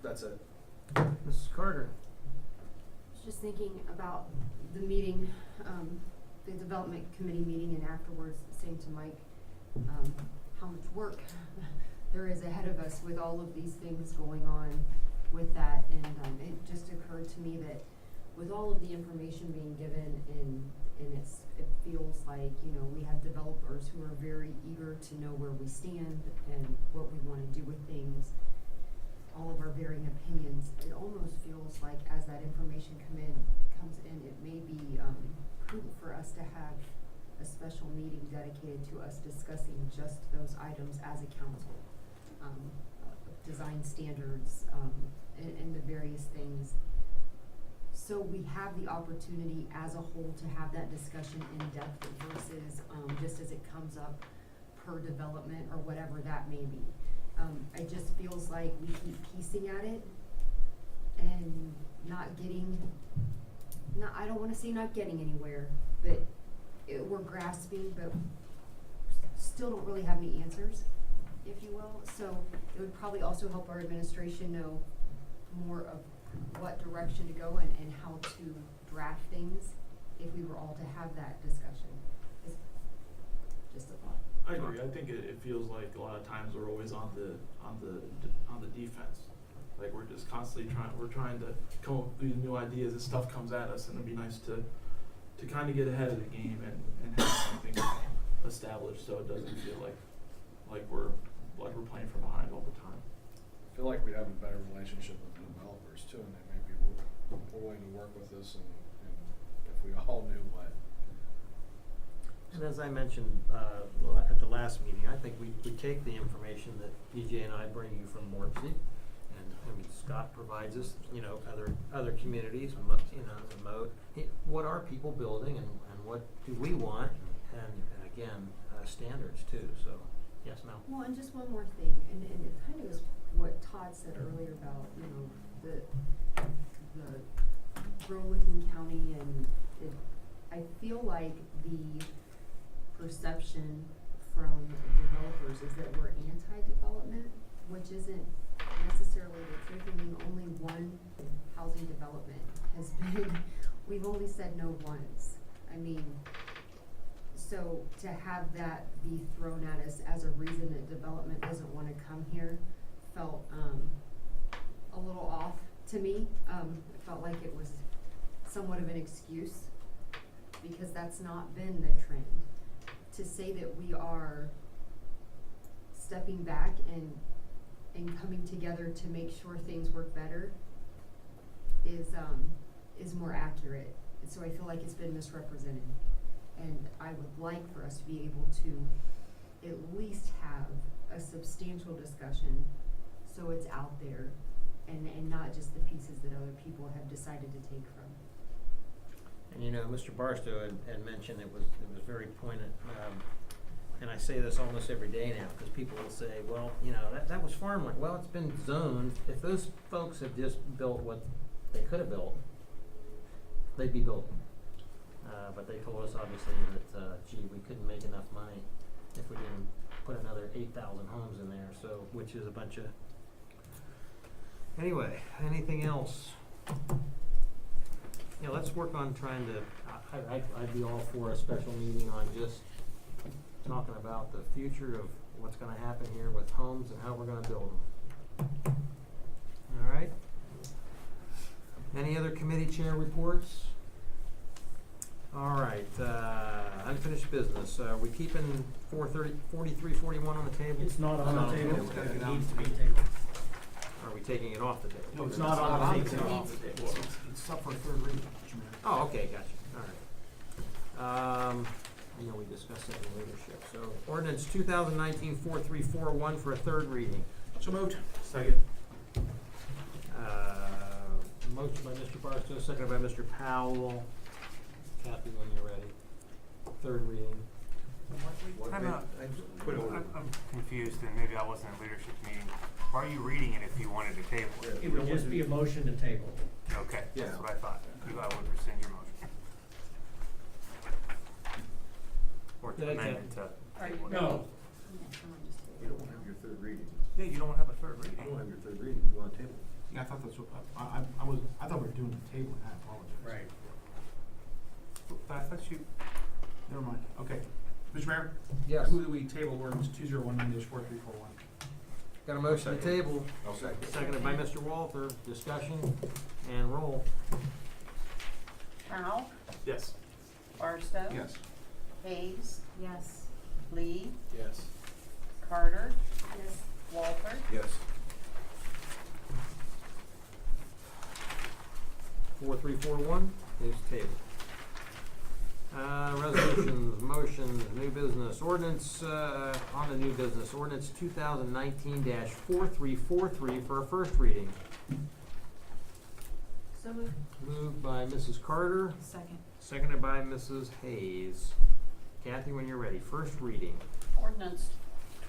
That's it. Mrs. Carter. I was just thinking about the meeting, the development committee meeting, and afterwards saying to Mike, how much work there is ahead of us with all of these things going on with that. And it just occurred to me that with all of the information being given, and it feels like, we have developers who are very eager to know where we stand and what we want to do with things, all of our varying opinions. It almost feels like as that information comes in, it may be prudent for us to have a special meeting dedicated to us discussing just those items as a council. Design standards, and the various things. So we have the opportunity as a whole to have that discussion in depth versus just as it comes up per development or whatever that may be. It just feels like we keep piecing at it, and not getting, I don't wanna say not getting anywhere, but we're grasping, but still don't really have any answers, if you will. So it would probably also help our administration know more of what direction to go and how to draft things if we were all to have that discussion. It's just a thought. I agree. I think it feels like a lot of times we're always on the defense. Like we're just constantly trying to come up with these new ideas and stuff comes at us, and it'd be nice to kind of get ahead of the game and have something established so it doesn't feel like we're playing from behind all the time. I feel like we'd have a better relationship with the developers too, and they may be willing to work with us, and if we all knew what. And as I mentioned at the last meeting, I think we take the information that EJ and I bring you from Morpsey, and I mean, Scott provides us, other communities, the moat. What are people building, and what do we want, and again, standards too. So, yes, Mel. Well, and just one more thing, and it kind of is what Todd said earlier about, the Grow-Licking County, and I feel like the perception from developers is that we're anti-development, which isn't necessarily the truth. I mean, only one housing development has been, we've only said no once. I mean, so to have that be thrown at us as a reason that development doesn't want to come here felt a little off to me. It felt like it was somewhat of an excuse, because that's not been the trend. To say that we are stepping back and coming together to make sure things work better is more accurate. And so I feel like it's been misrepresented. And I would like for us to be able to at least have a substantial discussion so it's out there and not just the pieces that other people have decided to take from. And Mr. Barstow had mentioned it was very poignant, and I say this almost every day now, because people will say, well, that was farmland. Well, it's been zoned. If those folks had just built what they could have built, they'd be building. But they told us obviously that, we couldn't make enough money if we didn't put another 8,000 homes in there, so, which is a bunch of... Anyway, anything else? Let's work on trying to, I'd be all for a special meeting on just talking about the future of what's gonna happen here with homes and how we're gonna build them. All right? Any other committee chair reports? All right, unfinished business. We keeping 4341 on the table? It's not on the table. Okay, It we'll needs to be tabled. Are we taking it off the table? No, it's not on the table. It's up for third reading, Mr. Mayor. Oh, okay, gotcha, all right. I know we discussed that in leadership, so ordinance 2019-4341 for a third reading. So moved. Second. Motion by Mr. Barstow, seconded by Mr. Powell. Kathy, when you're ready. Third reading. I'm confused, and maybe I wasn't in leadership meeting. Why are you reading it if you wanted to table it? It would just be a motion to table. Okay, Yeah. that's what I thought. You thought I would rescind your motion. Or to Did I amend get- it to. No. You don't have your third reading. Yeah, you don't have a third You reading. don't have your third reading, you want to table. Yeah, I thought that's what, I thought we were doing the table, and I apologize. Right. But I thought you, Never mind, okay. Mr. Mayor? Yes. I move that we table ordinance 2019-4341. Got a motion to table, I'll second. seconded by Mr. Walther. Discussion and roll. Powell, Yes. Barstow. Yes. Hayes, Yes. Lee, Yes. Carter, Yes. Walter. Yes. 4341 is tabled. Resolutions, motions, new business, ordinance, on the new business, ordinance 2019-4343 for a first reading. So moved. Moved by Mrs. Carter, Second. seconded by Mrs. Hayes. Kathy, when you're ready, first reading. Ordinance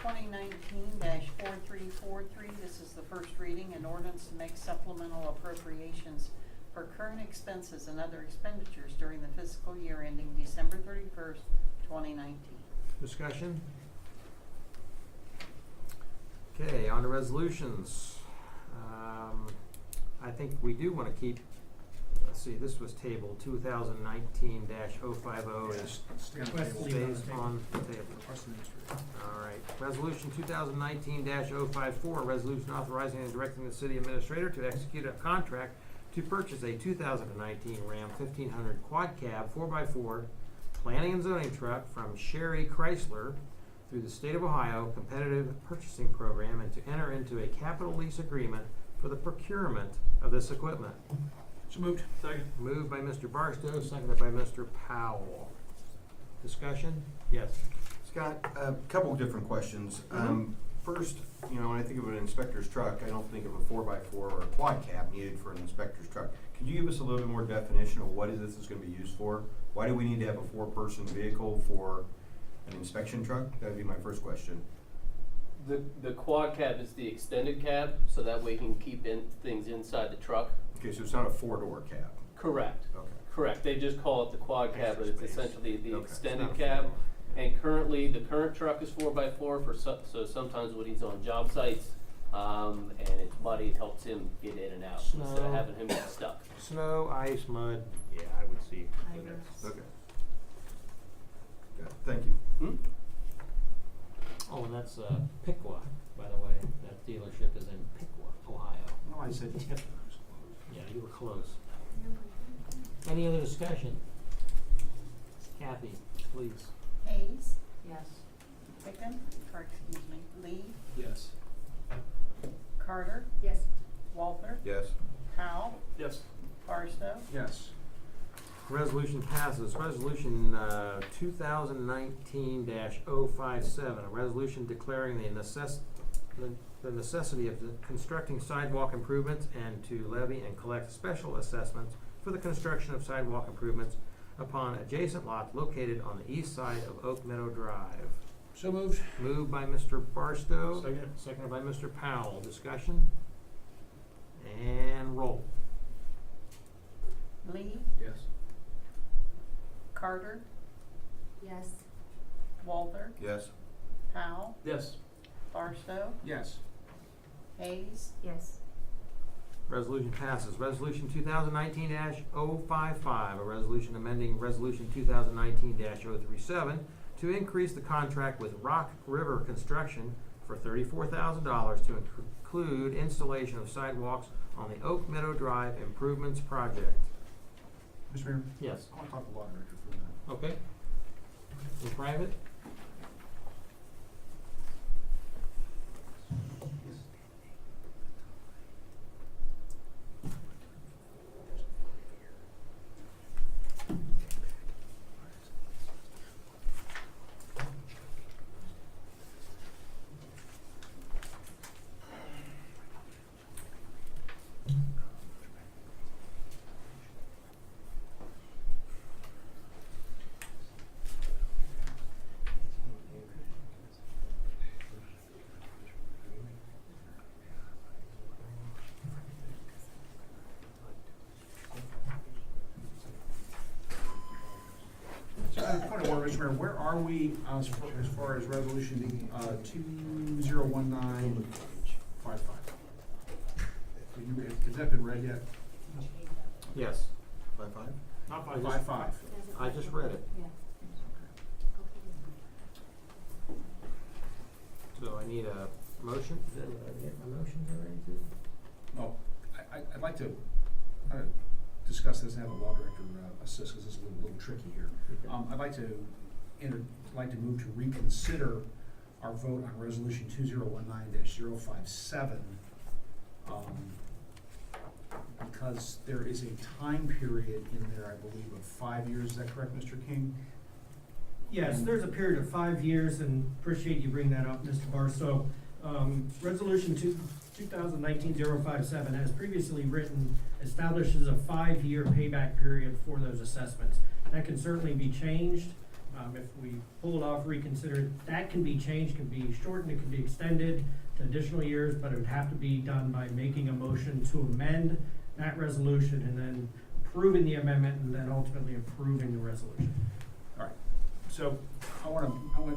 2019-4343, this is the first reading, an ordinance to make supplemental appropriations for current expenses and other expenditures during the fiscal year ending December 31st, 2019. Discussion? Okay, on to resolutions. I think we do want to keep, let's see, this was table 2019-050 is Stay on the table. stays on the table. All right, resolution 2019-054, a resolution authorizing and directing the city administrator to execute a contract to purchase a 2019 Ram 1500 quad cab 4x4 planning and zoning truck from Sherry Chrysler through the State of Ohio Competitive Purchasing Program and to enter into a capital lease agreement for the procurement of this equipment. So moved. Second. Moved by Mr. Barstow, seconded by Mr. Powell. Discussion? Yes. Scott, a couple of different questions. First, you know, when I think of an inspector's truck, I don't think of a 4x4 or a quad cab needed for an inspector's truck. Could you give us a little bit more definition of what is this is going to be used for? Why do we need to have a 4-person vehicle for an inspection truck? That would be my first question. The quad cab is the extended cab, so that way you can keep things inside the truck. Okay, so it's not a 4-door cab. Correct. Okay. Correct. They just call it the quad cab, but it's Extra space. essentially the Okay, it's extended not a cab. 4-door. And currently, the current truck is 4x4 for so sometimes when he's on job sites, and it's muddy, it helps him get in and out instead Snow. of having him get stuck. Snow, ice, mud, yeah, I would see. Okay. Got it. Thank you. Oh, and that's Piqua, by the way. That dealership is in Piqua, Ohio. No, I said tip. Yeah, you were close. Any other discussion? Kathy, please. Hayes, Yes. Lee, Yes. Carter, Yes. Walther, Yes. Powell, Yes. Barstow, Yes. Resolution passes. Resolution 2019-057, a resolution declaring the necessity of constructing sidewalk improvements and to levy and collect special assessments for the construction of sidewalk improvements upon adjacent lots located on the east side of Oak Meadow Drive. So moved. Moved by Mr. Barstow. Second. Seconded by Mr. Powell. Discussion? And roll. Lee, Yes. Carter, Yes. Walther, Yes. Powell, Yes. Barstow, Yes. Hayes, Yes. Resolution passes. Resolution 2019-055, a resolution amending Resolution 2019-037 to increase the contract with Rock River Construction for $34,000 to include installation of sidewalks on the Oak Meadow Drive Improvements Project. Mr. Mayor, Yes. I want to talk to the law director for a minute. Okay. In private? So, point of order, Mr. Mayor, where are we as far as resolution 2019-55? Has that been read yet? Yes. 5-5? Not 55. I just read it. Yeah. So I need a motion. Did I get my motions already too? Oh, I'd like to discuss this and have the law director assist, because this is a little tricky here. I'd like to move to reconsider our vote on resolution 2019-057, because there is a time period in there, I believe, of 5 years. Is that correct, Mr. King? Yes, there's a period of 5 years, and appreciate you bringing that up, Mr. Barstow. Resolution 2019-057, as previously written, establishes a 5-year payback period for those assessments. That can certainly be changed, If we pull it off, reconsider it, that can be changed, can be shortened, it can be extended to additional years, but it would have to be done by making a motion to amend that resolution and then approving the amendment and then ultimately approving the resolution. All right, so I wanna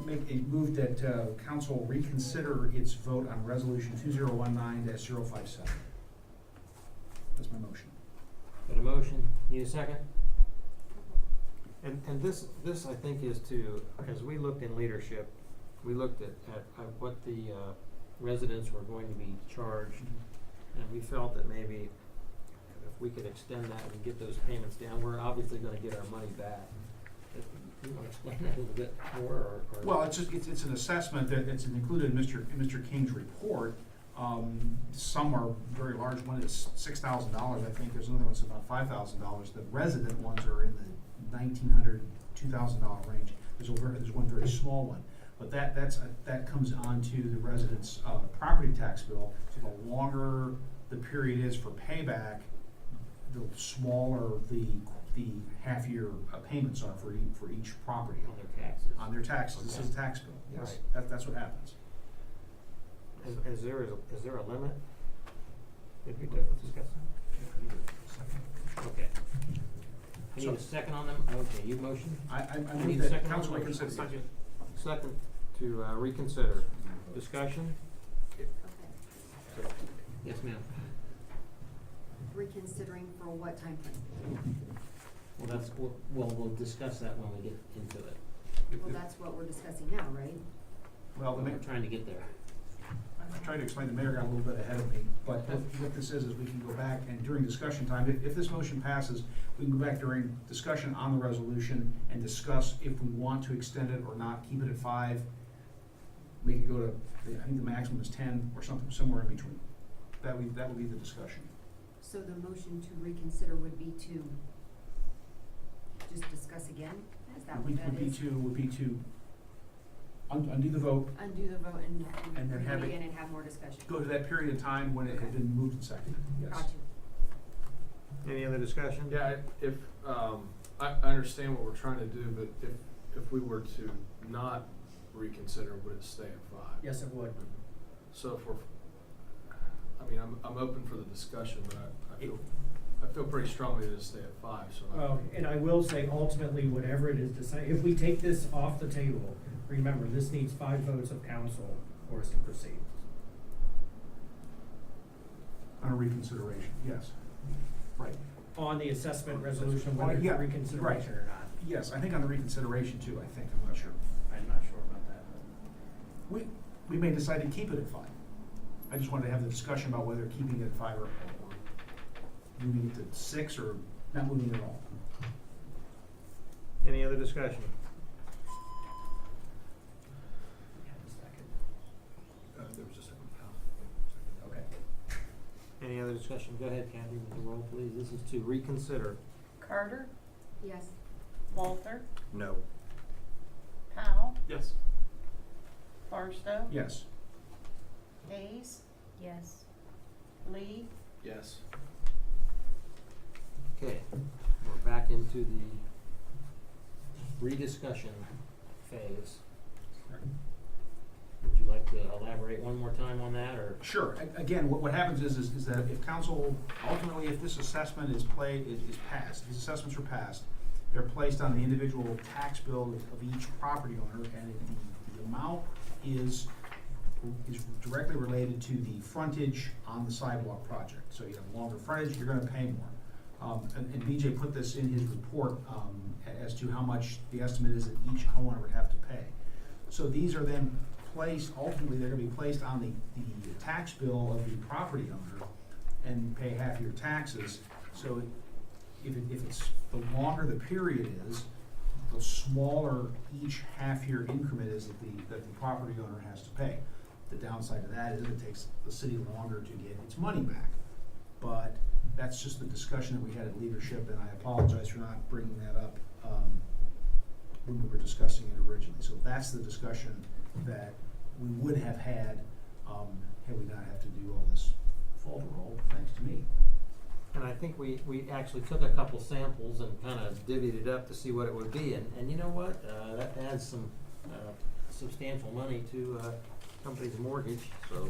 make a move that, council reconsider its vote on resolution 2019-057. That's my motion. Got a motion, need a second? And this I think is to, as we looked in leadership, we looked at what the residents were going to be charged, and we felt that maybe if we could extend that and get those payments down, we're obviously gonna get our money back. You wanna explain that a little bit more, or? Well, it's just, it's an assessment that it's included in Mr. King's report. Some are very large, one is $6,000, I think, there's another one's about $5,000. The resident ones are in the $1,900, $2,000 range. There's one very small one. But that comes onto the resident's property tax bill. So the longer the period is for payback, the smaller the half-year payments are for each property On their taxes. on their taxes. This is a tax bill, yes. That's what happens. Is there a limit? Did we discuss that? Okay. I need a second on them? Okay, you motion? I need move a that second on council the motion. reconsider. Second to reconsider. Discussion? Okay. Yes, ma'am. Reconsidering for what time frame? Well, we'll discuss that when we get into it. Well, that's what we're discussing now, right? Well, We're trying to get there. I tried to explain, the mayor got a little bit ahead of me, but what this is we can go back and during discussion time, if this motion passes, we can go back during discussion on the resolution and discuss if we want to extend it or not, keep it at 5, make it go to, I think the maximum is 10 or something, somewhere in between. That would be the discussion. So the motion to reconsider would be to just discuss again? Is that what that is? Would be to undo the vote, Undo the vote and And then bring have it it again and have more discussion. go to that period of time when it had been moved and seconded, yes. Got you. Any other discussion? Yeah, I understand what we're trying to do, but if we were to not reconsider, would it stay at 5? Yes, it would. So if we're, I mean, I'm open for the discussion, but I feel pretty strongly that it stay at 5, so. Well, and I will say ultimately, whatever it is decided, if we take this off the table, remember, this needs 5 votes of council for us to proceed. On a reconsideration, yes. Right. On the assessment resolution, whether Yeah, it's reconsideration or not. Yes, I think on the reconsideration too, I think, I'm not sure. I'm not sure about that. We may decide to keep it at 5. I just wanted to have the discussion about whether keeping it at 5 or moving it to 6 or not moving it at all. Any other discussion? There was a second. Okay. Any other discussion? Go ahead, Kathy, with the roll, please. This is to reconsider. Carter, Yes. Walter, No. Powell, Yes. Barstow, Yes. Hayes, Yes. Lee, Yes. Okay, we're back into the rediscussion phase. Would you like to elaborate one more time on that, or? Sure. Again, what happens is that if council, ultimately, if this assessment is passed, these assessments are passed, they're placed on the individual tax bill of each property owner, and the amount is directly related to the frontage on the sidewalk project. So you have longer frontage, you're gonna pay more. And BJ put this in his report, as to how much the estimate is that each homeowner would have to pay. So these are then placed, ultimately, they're gonna be placed on the tax bill of the property owner and pay half your taxes. So if it's, the longer the period is, the smaller each half-year increment is that the property owner has to pay. The downside of that is it takes the city longer to get its money back. But that's just the discussion that we had at leadership, and I apologize for not bringing that up when we were discussing it originally. So that's the discussion that we would have had we not have to do all this falter roll, thanks to me. And I think we actually took a couple samples and kind of divvied it up to see what it would be, and you know what? That adds some substantial money to somebody's mortgage, so,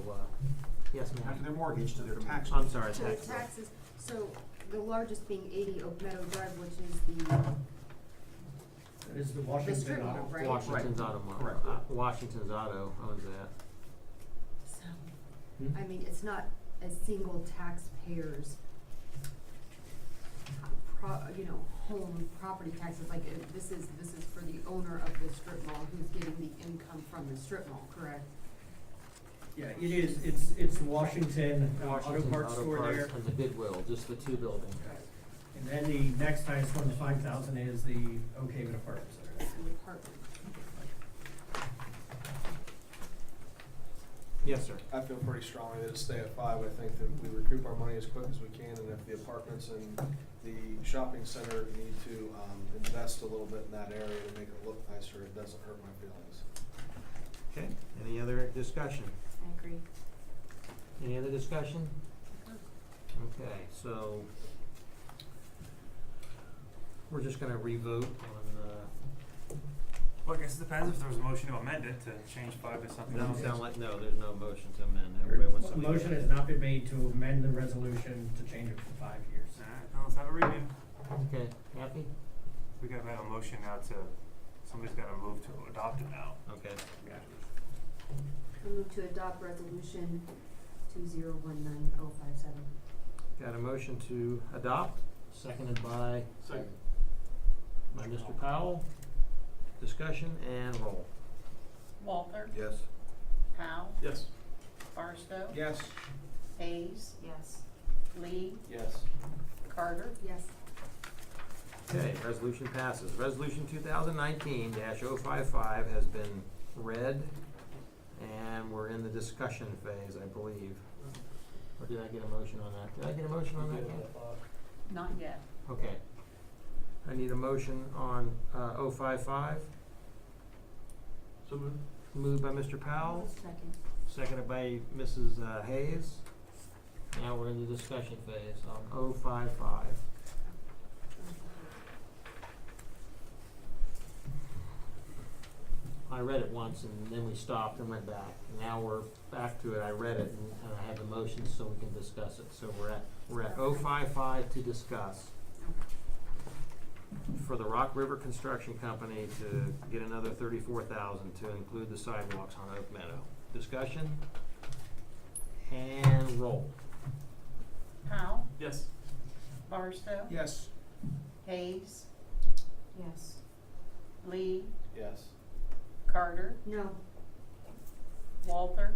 yes, Not ma'am. to their mortgage, to their tax. I'm sorry, To the tax. taxes, so the largest being 80 Oak Meadow Drive, which is the, That is the Washington strip Auto. mall, right? Washington's Auto Mall. Correct. Washington's Auto owns that. so, I mean, it's not a single taxpayer's, home property taxes, like, this is for the owner of the strip mall who's getting the income from the strip mall, correct? Yeah, it is, it's Washington Auto Washington's Parts store there. and the Goodwill, just the two buildings. And then the next highest one, the 5,000, is the Oak Haven Apartments. That's the apartment. Yes, sir. I feel pretty strongly that it stay at 5. I think that we recoup our money as quick as we can, and if the apartments and the shopping center need to invest a little bit in that area to make it look nicer, it doesn't hurt my feelings. Okay, any other discussion? I agree. Any other discussion? Okay, so we're just gonna revote on Well, I guess it depends if there was a motion to amend it, to change 5 to something else. doesn't sound like, no, there's no motion to amend. Everybody wants A to leave motion it. has not been made to amend the resolution to change it for 5 years. Alright, now let's have a review. Okay, happy? We gotta have a motion now to, somebody's gotta move to adopt it now. Okay. I move to adopt resolution 2019057. Got a motion to adopt, seconded by Second. Mr. Powell. Discussion and roll. Walter, Yes. Powell, Yes. Barstow, Yes. Hayes, Yes. Lee, Yes. Carter, Yes. Okay, resolution passes. Resolution 2019-055 has been read, and we're in the discussion phase, I believe. Or did I get a motion on that? Did I get a motion on that yet? not yet. Okay. I need a motion on 055. So moved. Moved by Mr. Powell, Second. seconded by Mrs. Hayes. Now we're in the discussion phase on 055. I read it once and then we stopped and went back. Now we're back to it. I read it and I have the motions so we can discuss it. So we're at 055 to discuss for the Rock River Construction Company to get another $34,000 to include the sidewalks on Oak Meadow. Discussion and roll. Powell, Yes. Barstow, Yes. Hayes, Yes. Lee, Yes. Carter, No. Walter,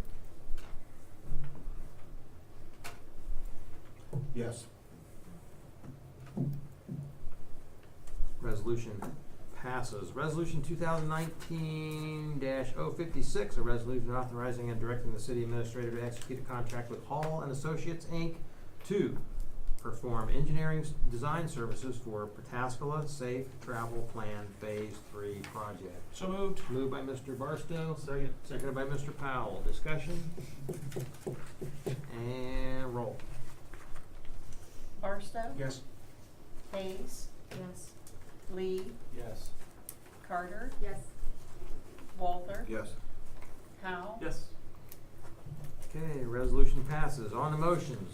Yes. Resolution passes. Resolution 2019-056, a resolution authorizing and directing the city administrator to execute a contract with Hall and Associates, Inc. to perform engineering design services for Pataskala Safe Travel Plan Phase 3 project. So moved. Moved by Mr. Barstow, Second. seconded by Mr. Powell. Discussion? And roll. Barstow, Yes. Hayes, Yes. Lee, Yes. Carter, Yes. Walter, Yes. Powell, Yes. Okay, resolution passes. On the motions.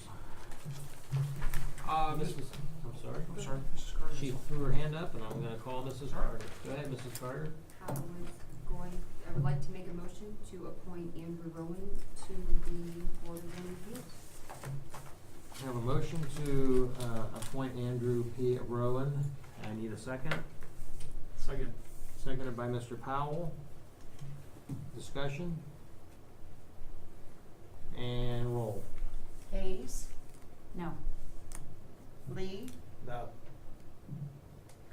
Mrs. I'm sorry? Mrs. Carter. She threw her hand up and I'm gonna call Mrs. Carter. Go ahead, Mrs. Carter. I would like to make a motion to appoint Andrew Rowan to the Board of Zoning Appeals. I have a motion to appoint Andrew P. Rowan. I need a second. Second. Seconded by Mr. Powell. Discussion? And roll. Hayes, No. Lee, No.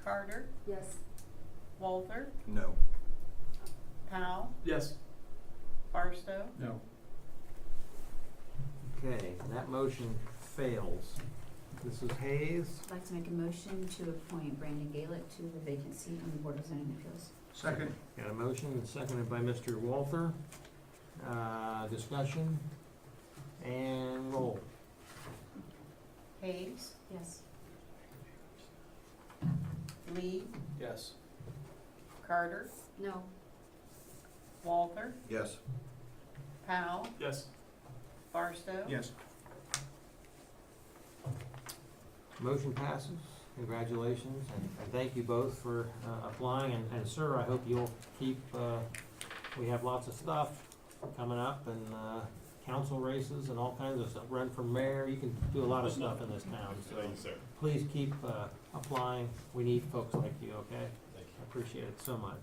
Carter, Yes. Walter, No. Powell, Yes. Barstow, No. Okay, that motion fails. Mrs. Hayes, I'd like to make a motion to appoint Brandon Gaelick to the vacant seat on the Board of Zoning Appeals. Second. got a motion seconded by Mr. Walther. Uh, discussion and roll. Hayes, Yes. Lee, Yes. Carter, No. Walter, Yes. Powell, Yes. Barstow. Yes. Motion passes. Congratulations, and thank you both for applying, and sir, I hope you'll keep, we have lots of stuff coming up, and council races and all kinds of stuff, run for mayor, you can do a lot of stuff in this town, so Thank you, sir. please keep applying. We need folks like you, okay? Thank you. I appreciate it so much.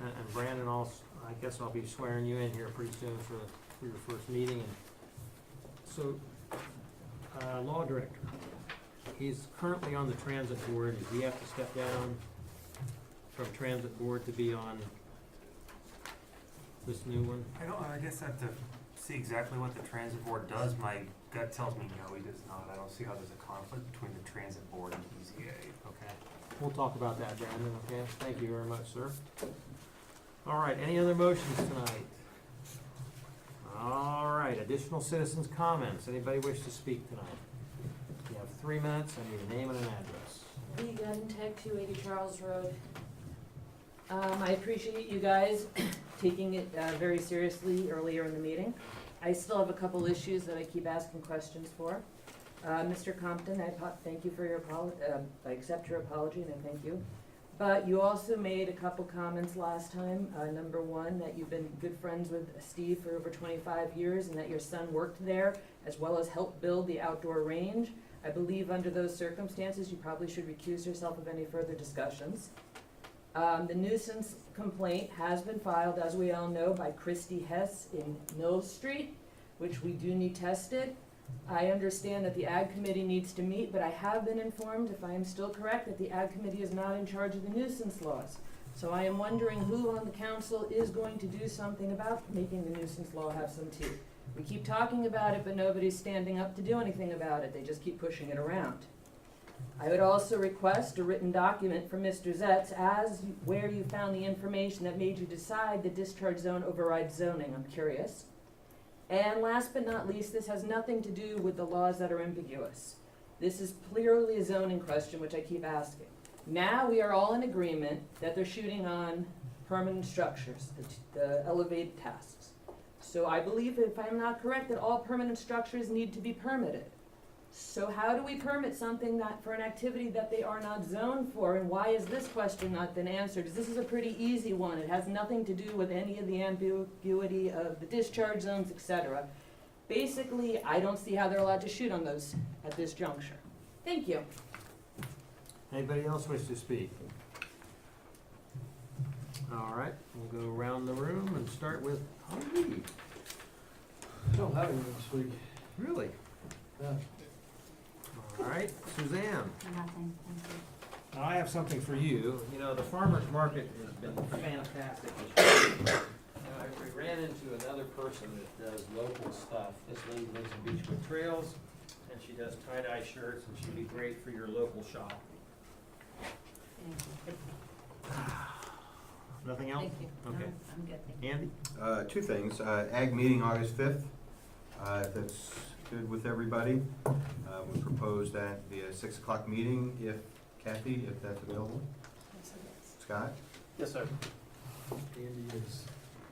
And Brandon, I guess I'll be swearing you in here pretty soon for your first meeting. And so, law director, he's currently on the transit board. Does he have to step down from transit board to be on this new one? I guess I have to see exactly what the transit board does. My gut tells me no, he does not. I don't see how there's a conflict between the transit board and BZA. Okay. We'll talk about that, Brandon, okay? Thank you very much, sir. All right, any other motions tonight? All right, additional citizens' comments. Anybody wish to speak tonight? You have 3 minutes. I need a name and an address. Lee Gun Tech, 280 Charles Road. I appreciate you guys taking it very seriously earlier in the meeting. I still have a couple issues that I keep asking questions for. Mr. Compton, thank you for your apology. I accept your apology and I thank you. But you also made a couple comments last time. Number one, that you've been good friends with Steve for over 25 years and that your son worked there as well as helped build the outdoor range. I believe under those circumstances, you probably should recuse yourself of any further discussions. The nuisance complaint has been filed, as we all know, by Christy Hess in Mill Street, which we do need tested. I understand that the Ag Committee needs to meet, but I have been informed, if I am still correct, that the Ag Committee is not in charge of the nuisance laws. So I am wondering who on the council is going to do something about making the nuisance law have some teeth. We keep talking about it, but nobody's standing up to do anything about it. They just keep pushing it around. I would also request a written document from Mr. Zetz as where you found the information that made you decide the discharge zone overrides zoning. I'm curious. And last but not least, this has nothing to do with the laws that are ambiguous. This is clearly a zoning question, which I keep asking. Now we are all in agreement that they're shooting on permanent structures, the elevated tasks. So I believe, if I'm not correct, that all permanent structures need to be permitted. So how do we permit something that for an activity that they are not zoned for, and why has this question not been answered? This is a pretty easy one. It has nothing to do with any of the ambiguity of the discharge zones, etc. Basically, I don't see how they're allowed to shoot on those at this juncture. Thank you. Anybody else wish to speak? All right, we'll go around the room and start with Holly. I don't have anything this week. Really? Yeah. All right, Suzanne. Nothing, thank you. Now, I have something for you. You know, the farmer's market has been fantastic this year. I ran into another person that does local stuff. This lady lives in Beechwood Trails, and she does tie-dye shirts, and she'd be great for your local shop. Thank you. Nothing else? Thank you. No, Okay. I'm good, thank you. Andy? 2 things. Ag meeting August 5th. If that's good with everybody. We propose that be a 6 o'clock meeting if Kathy, if that's available. Scott? Yes, sir. Andy,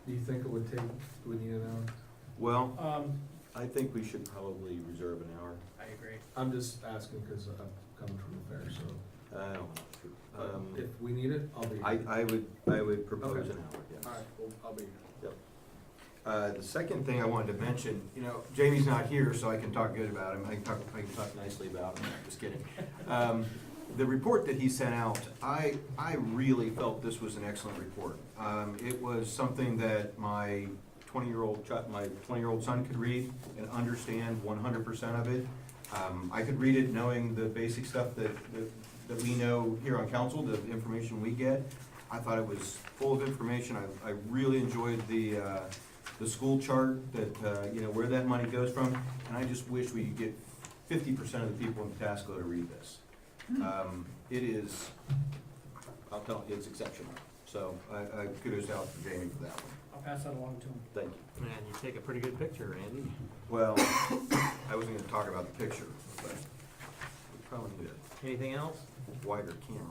do you think it would take, we need an hour? Well, I think we should probably reserve an hour. I agree. I'm just asking because I'm coming from the fair, so. I don't know. If we need it, I'll be. I would propose Okay. an hour, yes. All right, well, I'll be. The second thing I wanted to mention, you know, Jamie's not here, so I can talk good about him. I can talk nicely about him. Just kidding. The report that he sent out, I really felt this was an excellent report. It was something that my 20-year-old son could read and understand 100% of it. I could read it knowing the basic stuff that we know here on council, the information we get. I thought it was full of information. I really enjoyed the school chart that, you know, where that money goes from. And I just wish we could get 50% of the people in Pataskala to read this. It is, I'll tell you, it's exceptional. So I kudos out to Jamie for that one. I'll pass that along to him. Thank you. Man, you take a pretty good picture, Andy. Well, I wasn't gonna talk about the picture, but Probably good. Anything else? Wider camera.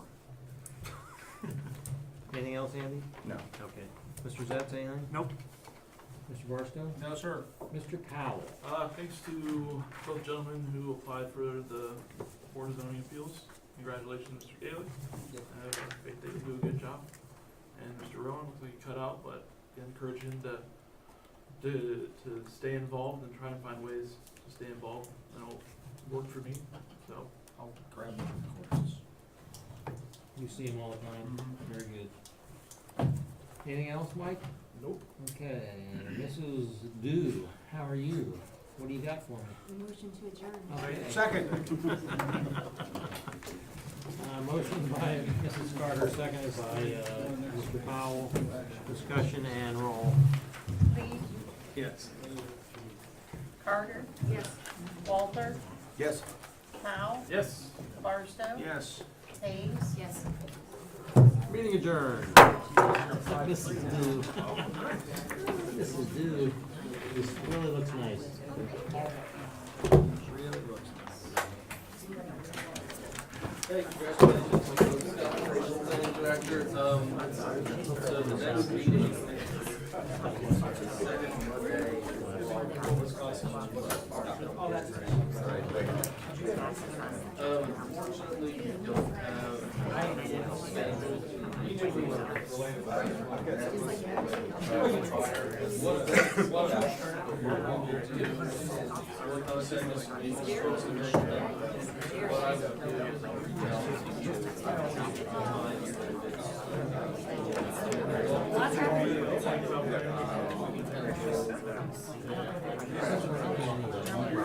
Anything else, Andy? No. Okay. Mr. Zetz, anything? Nope. Mr. Barstow? No, sir. Mr. Powell? Thanks to both gentlemen who applied for the Board of Zoning Appeals. Congratulations, Mr. Daly. I have faith they can do a good job. And Mr. Rowan, looks like he cut out, but encourage him to stay involved and try and find ways to stay involved. And it'll work for me, so I'll grab them courses. You see him all the time. Very good. Anything else, Mike? Nope. Okay, Mrs. Dew, how are you? What do you got for me? Motion to adjourn. Okay. Second. Motion by Mrs. Carter, seconded by Mr. Powell. Discussion and roll. Lee, Yes. Carter, Yes. Walter, Yes. Powell, Yes. Barstow, Yes. Hayes. Yes. Meeting adjourned. Mrs. Dew. Mrs. Dew. This really looks nice. Hey, congratulations, Scott, Operations Planning Director. So the next meeting, second Monday, unfortunately, we don't have schedules.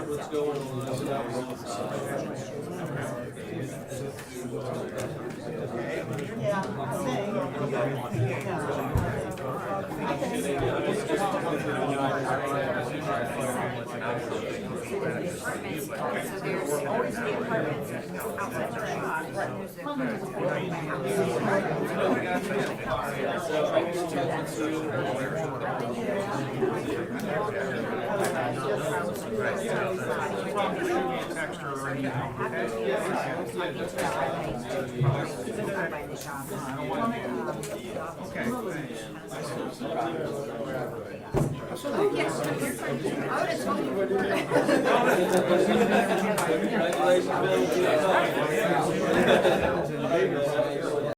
What's going So there's always the apartments outside the shop, there's the Oh, yes, I would have told you. Congratulations, Bill.